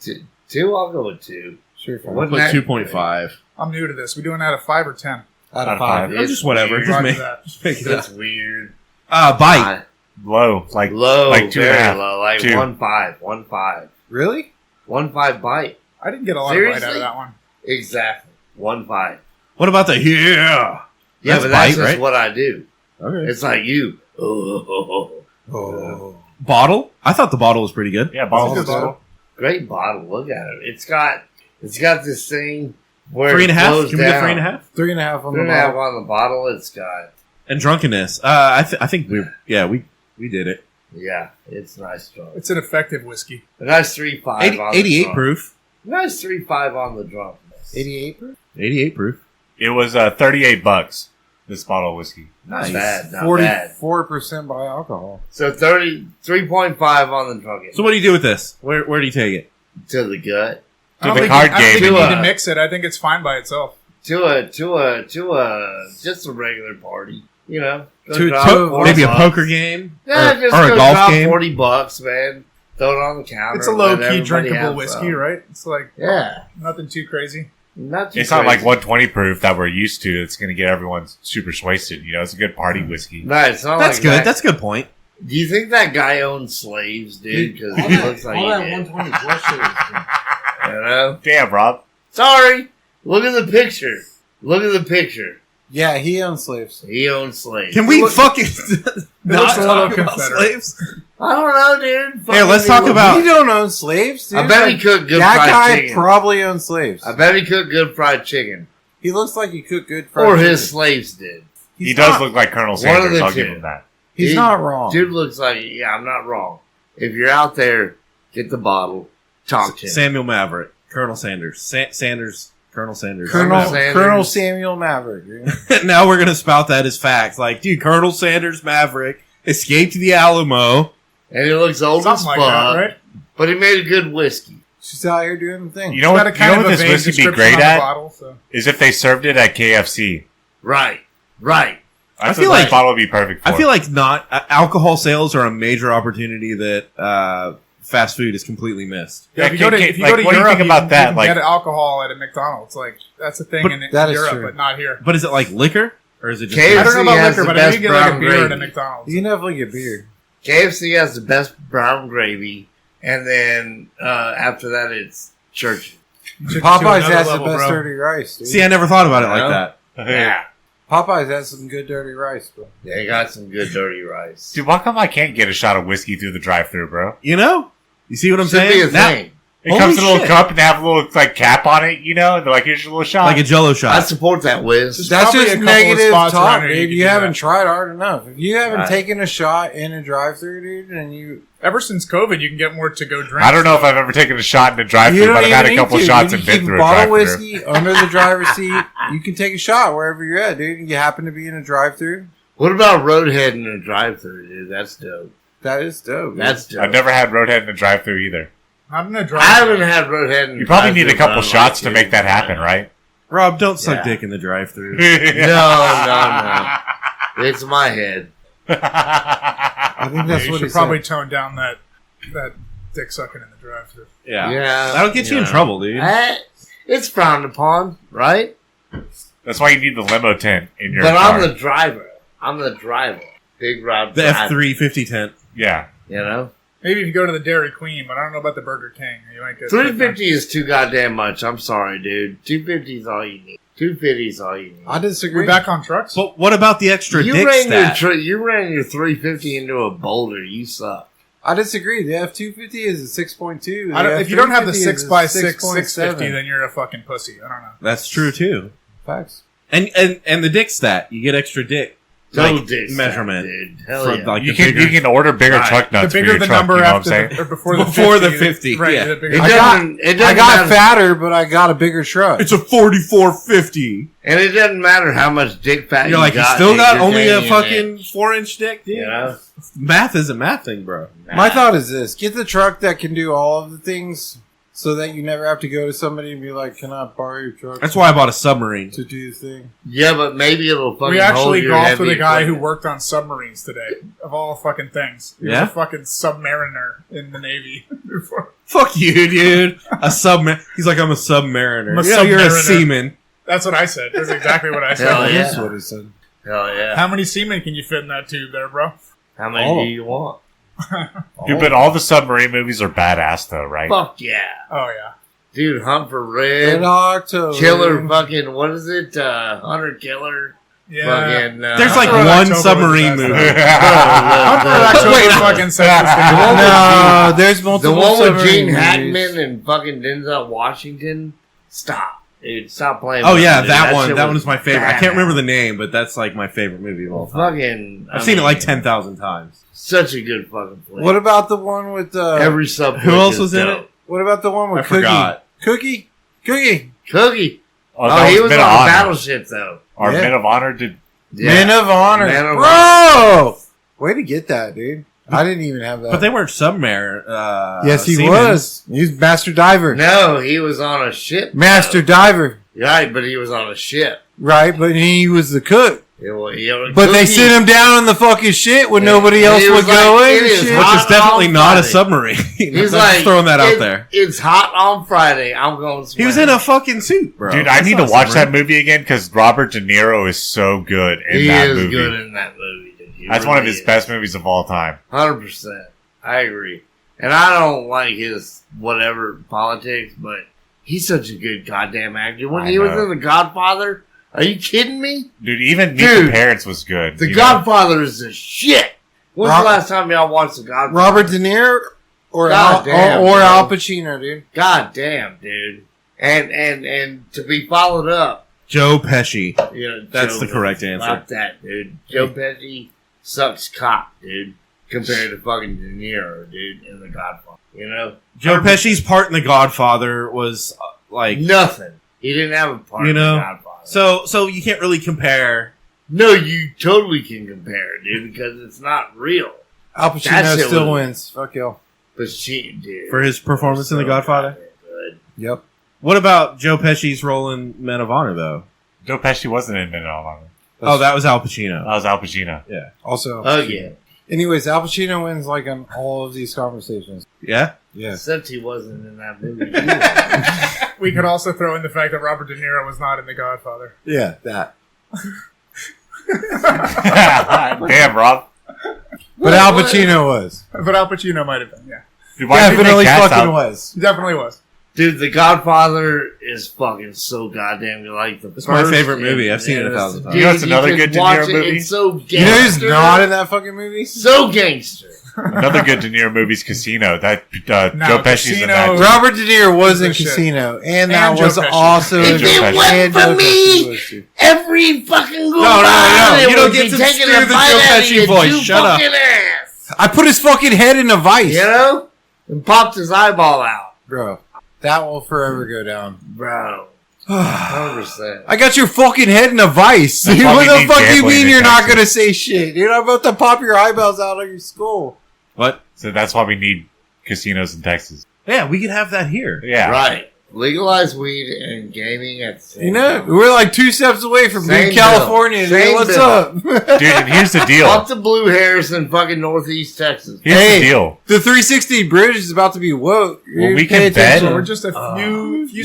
two. I'll go with 2.
Sure, fine.
What-
Put
that-
2.5.
I'm new to this. We doing out of 5 or 10?
Out
of
of 5.
No, just whatever.
weird.
Just
Roger
make,
that.
just make it
That's
up.
weird.
Bite.
Low, like
Low,
like 2.5.
very low, like
2.
1.5.
Really?
1.5 bite.
I didn't get a lot of bite out
Seriously?
of that one.
Exactly. 1.5.
What about the yeah?
Yeah,
That's
but that's
bite,
just
right?
what I do.
Okay.
It's like you. Oh,
Bottle? I thought the bottle was pretty good.
Yeah,
That's a
bottles
good
of still.
bottle.
great bottle. Look at it. It's got this thing where
3.5?
it flows
Can we get
down.
3.5?
3.5 on the
3.5
bottle.
on the bottle. It's got
And drunkenness. I think we did it.
it's nice drunk.
It's an effective whiskey.
A nice 3.5 on the
88
drunk.
proof.
Nice 3.5 on the drunkenness.
88 proof?
88 proof.
It was $38. This bottle of whiskey.
Not bad. Not bad.
44% by alcohol.
So 3.5 on the drunkenness.
So what do you do with this? Where do you take it?
To the gut.
I don't
the
think
card
I don't think
game.
you need
To
to
a-
mix it. I think it's fine by itself.
To a just a regular party. You know, go
To-
drop
to-
40
Maybe a
bucks.
poker game?
Yeah, just
or a
go
golf
drop
game?
$40, man. Throw it on the counter.
It's a
let
low
everybody
key drinkable
have
whiskey,
some.
right? It's like
Yeah,
nothing too crazy.
not too
It's not like
crazy.
120 proof that we're used to. It's going to get everyone super wasted. You know, it's a good party whiskey.
No, it's not
That's
like
good.
that.
That's a good point.
Do you think that guy owned slaves, dude? Because he looks like he did.
120 bullshit.
You know?
Damn, Rob.
Sorry. Look at the picture. Look at the picture.
Yeah, he owns slaves.
He owns slaves.
Can we fucking
looks
not
a little
talk about
Confederate.
slaves?
I don't know, dude.
Here, let's talk about-
We don't own slaves, dude.
I bet he cooked good
that
fried
guy
chicken.
probably owns slaves.
I bet he cooked good fried chicken.
He looks like he cooked good fried
Or
chicken.
his slaves did.
He's
He does
not-
look like Colonel
One of
Sanders.
the
I'll
two.
give him that.
He's
He-
not wrong.
Dude looks like, yeah, I'm not wrong. If you're out there, get the bottle. Talk to him.
Samuel Maverick. Colonel Sanders. Sanders. Colonel Sanders.
Colonel,
Sanders.
Colonel Samuel Maverick. Dude.
Now we're going to spout that as facts. Like, dude, Colonel Sanders Maverick escaped the Alamo.
And he looks old as
Something
fuck.
like that, right?
But he made a good whiskey.
She's out here doing the thing.
You know
Got
what?
a
You
kind
know
of
what
a
this
vague
whiskey be
description
great
on the
at
bottle, so.
is if they served it at KFC.
Right. Right.
I
feel
feel
like-
this bottle would be perfect for.
I feel like alcohol sales are a major opportunity that fast food is completely missed.
Yeah, if you
Yeah,
go to,
can-
if you
like,
go to
what do you
Europe,
think about that?
You can
Like-
get alcohol at a McDonald's. Like that's a thing
But
in
that is
Europe,
true.
but not here.
But is it like liquor? Or is it just...
KFC
I don't know about
has
liquor,
the
but I know
best
you get like a
brown
beer at a
gravy.
McDonald's.
You can definitely get beer.
KFC has the best brown gravy, and then after that, it's Church's.
Popeyes has the best dirty rice, dude.
See, I never thought about it like that.
Yeah.
Popeyes has some good dirty rice, bro.
They got some good dirty rice.
Dude, why come I can't get a shot of whiskey through the drive-thru, bro?
You know? You see what I'm
Should be
saying?
a thing.
It
Holy
comes in a little
shit.
cup and they have a little like cap on it, you know, and they're like, here's your little shot.
Like a Jello
I
shot.
support that, Wiz.
Just
That's
probably
just
a couple of
negative
spots
talk,
around here
dude.
you
You
can do
haven't
that.
tried hard enough. If you haven't
Right.
taken a shot in a drive-thru, dude, and you...
Ever since COVID, you can get more to-go drinks.
I don't know if I've ever taken a shot in a
You
drive-thru,
don't
but I've had
even
a couple
need to.
shots
You
and
can
been
keep
through
a
a
bottle of
drive-thru.
whiskey under the driver's seat. You can take a shot wherever you're at, dude. You happen to be in a drive-thru.
What about Roadhead in a drive-thru, dude? That's dope.
That is dope. dude.
That's dope.
I've never had Roadhead in a drive-thru either.
Not in a
I
drive.
haven't had Roadhead in a
You probably
drive-thru,
need a couple
but I
shots
like
to
it.
make that happen, right?
Rob, don't suck
Yeah.
dick in the drive-thru.
No. It's my head.
I think that's
You
what
should
he
probably
said.
tone down that dick sucking in the drive-thru.
Yeah.
Yeah.
That'll get you in trouble, dude.
It's frowned upon, right?
That's why you need the limo tent in your
But
car.
I'm the driver. Big Rob
The
driver.
F350 tent.
Yeah.
You know?
Maybe if you go to the Dairy Queen, but I don't know about the Burger King. You might get
350 is too goddamn much. I'm sorry, dude. 250 is all you need. 250 is all you need.
I disagree.
We're back on trucks.
But what about the extra
You
dick
ran
stat?
you ran your 350 into a boulder. You suck.
I disagree. The F250 is a 6.2.
If you don't have the
F350 is a
6x6
6.7.
650, then you're a fucking pussy. I don't know.
That's true, too.
Facts.
And the dick stat. You get extra dick.
Total
Like,
dick
measurement.
dude. Hell
For,
yeah.
like,
You
the
can,
bigger-
you can order bigger
Right.
truck
The
nuts for
bigger
your
the
truck,
number
you know what I'm
after
saying?
or before the
Before
50.
the 50,
Right,
yeah.
the bigger
It
I
the-
got-
doesn't
I got
matter.
fatter, but I got a bigger truck.
It's a 4450.
And it doesn't matter how much dick fat
You're like, you
got.
still
dude,
got
you're
only a
getting
fucking 4-inch dick, dude?
it, you know?
Math is a math thing, bro.
My thought is this: get the truck that can do all of the things, so that you never have to go to somebody and be like, "Can I borrow your truck
That's why I bought a submarine.
to do the thing?"
Yeah, but maybe it'll fucking
We
hold
actually
your
golfed
heavy
with a guy who
equipment.
worked on submarines today. Of all fucking things. He
Yeah?
was a fucking submariner in the Navy before.
Fuck you, dude. A submarine. He's like, I'm a submariner.
I'm a
Yeah, you're a
submariner.
seaman.
That's what I said. That's exactly what I said.
Hell yeah.
That's what he said.
Hell yeah.
How many seamen can you fit in that tube there, bro?
How many
Oh.
do you want?
Dude, but all the submarine movies are badass, though, right?
Fuck yeah.
Oh, yeah.
Dude, Hunt for
Red
Red.
October.
Killer fucking, what is it? Hunter Killer.
Yeah.
Fucking,
There's like
October
one
was
submarine
the
movie.
best, Hunter October
Wait,
fucking sexist.
No, there's
the
multiple.
one with
submarine
Gene
movies.
Hackman and fucking Denzel Washington. Stop. Dude, stop playing.
Oh,
with
yeah,
me, dude.
that one.
shit
That one is my favorite. I can't
badass.
remember the name, but that's like my favorite movie of all time.
Fucking.
I've seen it like 10,000 times.
Such a good fucking play.
What about the one with
Every sub.
Who else was in it?
What about the one with
I
Cookie?
forgot.
Cookie.
Cookie.
Oh,
Oh,
that
he was
Men
on
of
the
Honor.
battleship though.
Our
Yeah.
Men of Honor did.
Yeah.
Men of Honor.
Men of
Bro! Way to get that, dude. I didn't even have that.
But they weren't submarine.
yes, he
seamen.
was. He was Master Diver.
No, he was on a ship.
Master Diver.
Right, but he was on a ship.
Right, but he was the cook.
But
But they sent him down in the fucking shit when
Yeah.
nobody else
He
would
was
go
like,
in.
"It
and
is
shit.
Which
hot
is definitely
on
not a
Friday."
submarine.
He's
I'm
like
just throwing that out there.
It's hot on Friday. I'm going.
He was in a fucking suit, bro.
Dude, I
That's
need
not
to
a
watch
submarine.
that movie again because Robert De Niro is so good in
He
that
is
movie.
good in that movie. Dude. He
That's one of
really
his
is.
best movies of all time.
100%. I agree. And I don't like his whatever politics, but he's such a good goddamn actor. When
I
he was
know.
in The Godfather, are you kidding me?
Dude, even Meet
Dude,
the Parents was good.
The
you know?
Godfather is the shit. When's
Rob-
the last time y'all watched The Godfather?
Robert De Niro or
God damn,
or
bro.
Al Pacino, dude.
God damn, dude. And to be followed up,
Joe Pesci.
you know,
That's
Joe
the correct
Pesci.
answer.
Fuck that, dude. Joe Pesci sucks cock, dude, compared to fucking De Niro, dude, in The Godfather. You know?
Joe Pesci's part in The Godfather was like
Nothing. He didn't have a part
You know,
in The Godfather.
so you can't really compare.
No, you totally can compare, dude, because it's not real.
Al
That
Pacino
shit
still
was-
wins. Fuck y'all.
But she, dude.
For his performance in The Godfather?
goddamn good.
Yep.
What about Joe Pesci's role in Men of Honor, though?
Joe Pesci wasn't in Men of Honor.
Oh, that was Al Pacino.
That was Al Pacino.
Also.
Oh, yeah.
Anyways, Al Pacino wins like on all of these conversations.
Yeah?
Yeah.
Except he wasn't in that movie. either.
We could also throw in the fact that Robert De Niro was not in The Godfather.
Yeah, that.
Damn, Rob.
But Al Pacino was.
But Al Pacino might have been, yeah.
Dude, why did they
Definitely
make cats
fucking
out?
was.
He definitely was.
Dude, The Godfather is fucking so goddamn good. Like
It's my favorite movie. I've seen it 1,000 times.
You know what's another
can
good De
watch
Niro
it.
movie?
It's so gangster.
You know who's not in that fucking movie?
So gangster.
Another good De Niro movie's Casino. That
No,
Joe Pesci's in
Casino-
that.
Robert De Niro was in
Good shit.
Casino, and
And
that
Joe
was
Pesci.
also
If
Joe
it
Pesci.
went
and
for
Joe Pesci
me,
was too.
every fucking go
No.
by,
You
it
don't
would
get
be
to
taking
steer
a
the
bite
Joe
out of
Pesci
your
voice.
two
Shut up.
fucking ass.
I put his fucking head in a vice,
You know? And popped his eyeball out.
bro. That will forever go down.
Bro. 100%.
I got your fucking head in a vice.
That's
Dude,
why
what
we
the
need
fuck you
gambling
mean
in
you're not
Texas.
gonna say shit? Dude, I'm about to pop your eyeballs out of your skull.
What?
So that's why we need casinos in Texas.
Yeah, we could have that here.
Yeah.
Right. Legalize weed and gaming at the same
You know,
time.
we're like 2 steps away from
Same
being California.
bill.
Dude.
Same
What's
bill.
up?
Dude, and here's the deal.
Fuck the blue hairs in fucking Northeast Texas.
Here's
Hey.
the deal.
The 360 bridge is about to be woke.
Well,
You
we
pay
can bet.
attention.
So we're just a few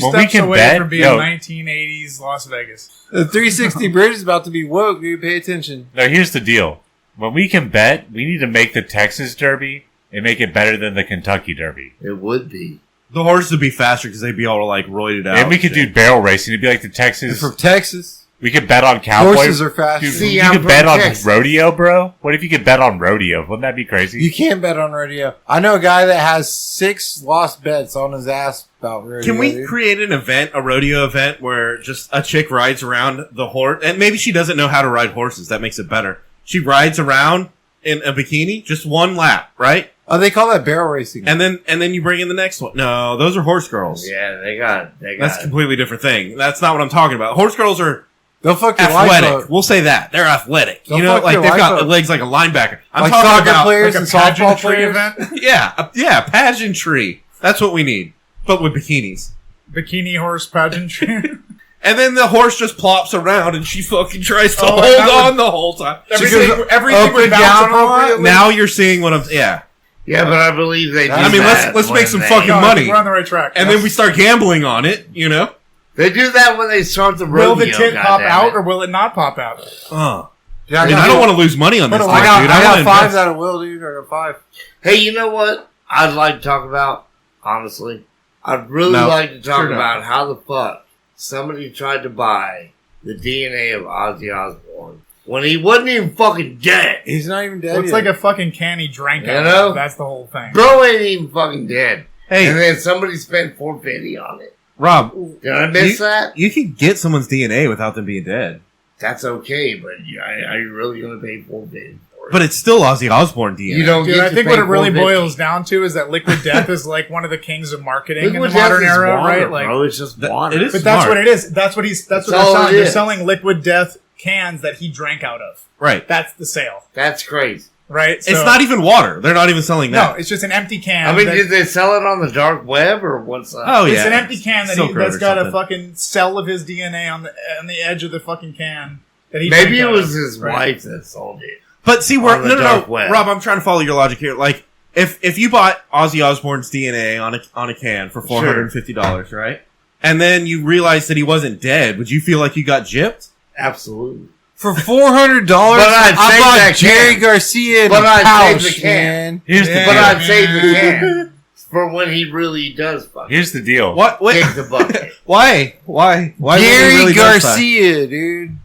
Well, we
steps
can
away
bet.
from being
Yo.
1980s Las Vegas.
The 360 bridge is about to be woke. Dude, pay attention.
No, here's the deal. When we can bet, we need to make the Texas Derby and make it better than the Kentucky Derby.
It would be.
The horses would be faster because they'd be all like roided out.
And we could do barrel racing. It'd be like the
They're
Texas.
from Texas.
We could bet on cowboy.
Horses are fast.
Dude,
See,
you
I'm
could
from
bet on
Texas.
rodeo, bro. What if you could bet on rodeo? Wouldn't that be crazy?
You can't bet on rodeo. I know a guy that has 6 lost bets on his ass about rodeo.
Can we
dude.
create an event, a rodeo event, where just a chick rides around the horse, and maybe she doesn't know how to ride horses. That makes it better. She rides around in a bikini, just one lap, right?
Oh, they call that barrel racing.
And then you bring in the next one. No, those are horse girls.
Yeah, they got
That's a completely different thing. That's not what I'm talking about. Horse girls are
They'll fuck your life
athletic.
up.
We'll say that they're athletic.
They'll
You know,
fuck
like
your
they've
life
got
up.
legs like a linebacker. I'm
Like
talking
soccer
about
players
Like a
and softball
pageantry
players.
event.
yeah, pageantry. That's what we need, but with bikinis.
Bikini horse pageantry.
And then the horse just plops around, and she fucking tries to
Oh,
hold
that would-
on the whole time.
everything
goes
everything
up
would
and
bounce
down a lot?
appropriately.
Now you're seeing what I'm. Yeah,
Yeah, but I believe they do
I mean,
that
let's
when
make some
they-
fucking
No, I
money.
think we're on the right track.
and then we start gambling on it. You know.
They do that when they start the
will
rodeo.
the tit pop
goddammit.
out or will it not pop out?
Yeah,
I mean, I don't want to lose money on this.
I
thing,
got,
dude.
I got
wanna
5
invest.
that will, dude. I got 5.
Hey, you know what I'd like to talk about, honestly? I'd really
No.
like to talk
Sure not.
about how the fuck somebody tried to buy the DNA of Ozzy Osbourne when he wasn't even fucking dead.
He's not even dead
Looks
yet.
like a fucking can he drank
You
out
know?
of. That's the whole thing.
Bro ain't even fucking dead.
Hey,
And then somebody spent $450 on it.
Rob,
Did I miss that?
you can get someone's DNA without them being dead,
That's okay, but are you really going to pay $450 for it?
but it's still Ozzy Osbourne DNA.
You don't
Dude,
get
I
to
think
pay
what it really
$450.
boils down to is that liquid death is like one of the kings of marketing in the
Liquid death
modern
is
era,
water,
right? Like,
bro. It's just water.
it is
but that's
smart.
what it is. That's what they're
That's all
selling.
it
They're
is.
selling liquid death cans that he drank out of.
Right.
That's the sale,
That's crazy.
right?
It's not even water. They're not even selling
No,
that.
it's just an empty can.
I mean,
that-
did they sell it on the dark web or what's up?
Oh,
it's
yeah.
an empty can
Silk Road
that's
or
got a
something.
fucking cell of his DNA on the edge of the fucking can. That he
Maybe
drank
it
out
was
of,
his
right?
wife that sold it.
But see, we're
On the
no,
dark web.
Rob. I'm trying to follow your logic here. Like, if you bought Ozzy Osbourne's DNA on a can for $450, right, and then you realized that he wasn't dead, would you feel like you got gypped?
Absolutely.
For $400,
I'd
I
save
bought
that
Jerry
can.
Garcia in
But
a
I'd save
pouch,
the can.
man.
Here's the
Yeah.
But
deal.
I'd save the can for when he really does fuck.
Here's the deal.
What? Wait,
Kick the bucket.
why? Why? Why? would he
Gary
really does that?
Garcia, dude.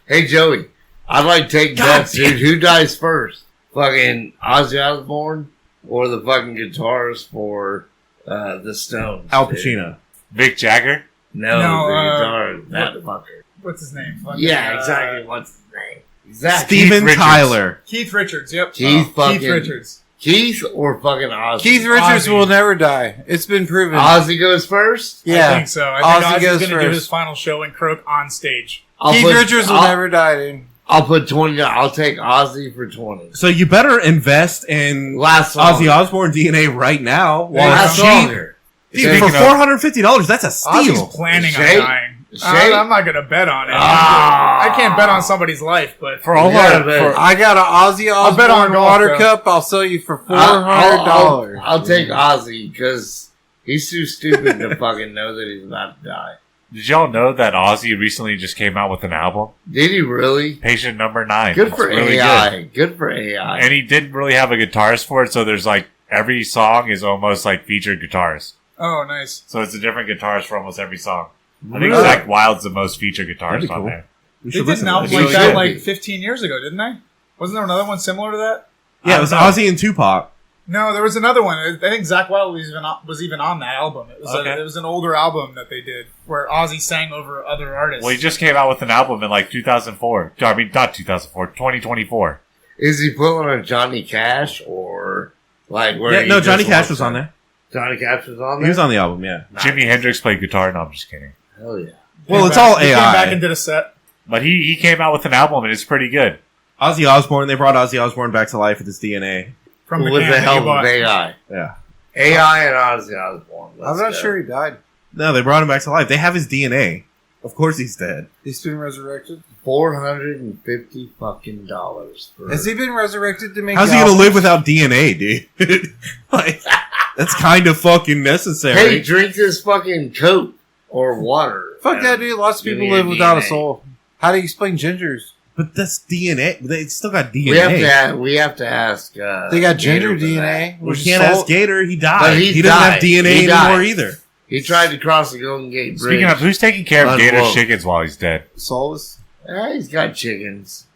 Hey, Joey, I'd like to take
God
bets, dude. Who dies first? Fucking Ozzy Osbourne or the fucking guitarist for the Stones?
Al
dude?
Pacino.
Vic Jagger?
No,
No,
the guitarist. That fucker.
What's his name? Fucking,
Yeah, exactly. What's his name? Exactly.
Steven
Richards.
Tyler.
Keith Richards. Yep.
Keith fucking-
Keith Richards.
Keith or fucking Ozzy?
Keith Richards
Ozzy.
will never die. It's been proven.
Ozzy goes first?
yeah.
I think so. I
Ozzy
think Ozzy's
goes
going to do
first.
his final show in Croak on stage.
Keith Richards will never die, dude.
I'll put 20. I'll take Ozzy for 20.
So you better invest in
Last
Ozzy
longer.
Osbourne DNA right now while
Last
it's cheap.
longer.
Dude,
Speaking
for
of-
$450, that's a
Ozzy's
steal.
planning on
Shay?
dying.
Shay?
I'm not going to bet on it.
Ah.
I can't bet on somebody's life, but
For all
Yeah,
our,
but-
for,
I got an Ozzy
I'll bet on
Osbourne
golf,
water
though.
cup. I'll sell you for $400.
I'll take Ozzy because he's too stupid to fucking know that he's about to die.
Did y'all know that Ozzy recently just came out with an album?
Did he really?
Patient Number 9.
Good for
It's really
AI.
good.
Good for AI.
And he didn't really have a guitarist for it, so there's like every song is almost like featured guitars.
Oh, nice.
So it's a different guitarist for almost every song. I think
Really?
Zach Wild's the most featured
That'd
guitarist
be
on
cool.
there.
We
They
should
did
listen
an
to
album
this.
It
like that
should
like
be.
15 years ago, didn't they? Wasn't there another one similar to that?
Yeah, it was
I don't know.
Ozzy and Tupac.
No, there was another one. I think Zach Wild was even on that album. It was
Okay.
it was an older album that they did where Ozzy sang over other artists.
Well, he just came out with an album in like 2004. I mean, not 2004, 2024.
Is he pulling a Johnny Cash or like where?
Yeah,
he
no,
just
Johnny Cash
wants
was
to-
on there.
Johnny Cash was on there.
He was on the album, yeah.
Jimi Hendrix played guitar. No, I'm just kidding.
Hell yeah.
Well, it's
Came
all
back- he Came
AI.
back and did a set.
But he came out with an album and it's pretty good.
Ozzy Osbourne, they brought Ozzy Osbourne back to life with his DNA.
From the
With
can
the
that you
help of
bought.
AI.
Yeah.
AI and Ozzy Osbourne.
I'm not sure he died.
No, they brought him back to life. They have his DNA. Of course he's dead.
He's been resurrected.
$450 fucking dollars. For
Has he been resurrected to make?
How's he gonna
albums?
live without DNA, dude? Like, that's kind of fucking necessary.
Hey, drink this fucking Coke or water.
Fuck
and
that, dude. Lots of
give
people
me your
live without a
DNA.
soul. How do you explain gingers?
But that's DNA. They still got DNA.
We have to ask.
They got ginger
Gator for that.
DNA.
We
which
can't
is soul-
ask Gator. He died.
But
He
he
doesn't
died.
have DNA
He
anymore
died.
either.
He tried to cross the Golden Gate Bridge.
Speaking of, who's taking care of Gator's
Unwoke.
chickens while he's dead?
soulless
He's got chickens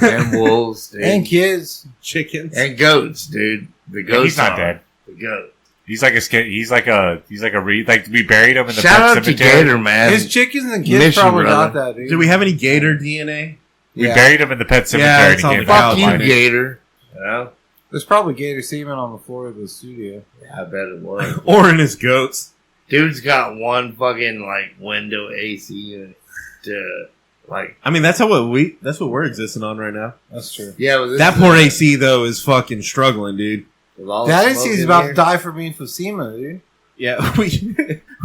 and wolves, dude.
and kids.
Chickens.
And goats, dude. The
And
goats.
he's not
are.
dead.
The goat.
He's like a skin. He's like a like we buried him in the
Shout
pet
out to
cemetery.
Gator, man.
His chickens and kids
Miss you,
probably
brother.
got that, dude.
Do we have any Gator DNA?
We
Yeah.
buried him in the pet cemetery.
Yeah,
and
it's
he
on
came
the
back
Fuck
to
you,
life.
Gator. Yeah,
There's probably gator semen on the floor of the studio.
I bet it was.
Or in his goats?
Dude's got one fucking like window AC unit. Like
I mean, that's what we're existing on right now.
That's true.
yeah, well, this
That
is
poor
a-
AC though is fucking struggling, dude.
with all the
That
smoke
AC is
in
about
here.
to die from emphysema, dude.
Yeah,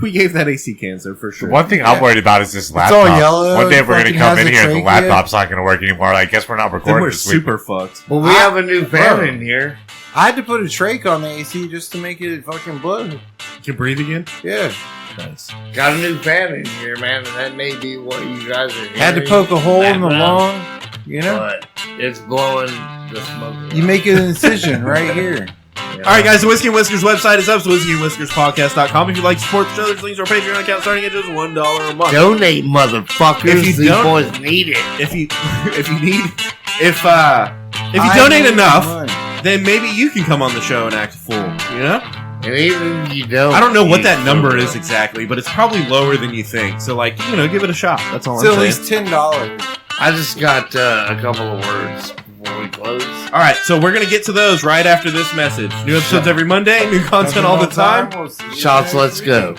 we gave that AC cancer for sure.
One thing I'm worried about is this
all
laptop.
yellow,
One day we're going to
fucking
come
has
in
a
here and the
trachea.
laptop's not going to work anymore. I guess we're not
Then
recording
we're
this week.
super fucked.
Well, we have a new fan
Bro.
in here.
I had to put a trach on the AC just to make it fucking blow.
You can breathe again.
Yeah.
Nice.
Got a new fan in here, man, and that may be what you guys are hearing.
Had to poke a hole in the
Background,
lung. You know?
but it's blowing the smoke.
You make an incision right here.
Yeah.
All right, guys. The Whiskey and Whiskers website is up. So whiskeyandwhiskerspodcast.com. If you'd like to support the show, there's links to our Patreon account starting at just $1 a month.
Donate, motherfuckers.
If you
These
don't-
boys need it.
If you if you
I
donate
need
enough,
money.
then maybe you can come on the show and act a fool. You know?
And even if you don't.
I don't know what
you
that number
still
is exactly, but it's probably lower than you think. So, like, give it a shot. That's all
It's
I'm
at
saying.
least $10.
I just got a couple of words before we close.
All right, so we're gonna get to those right after this message. New episodes every Monday, new content all the time.
Shots, let's go.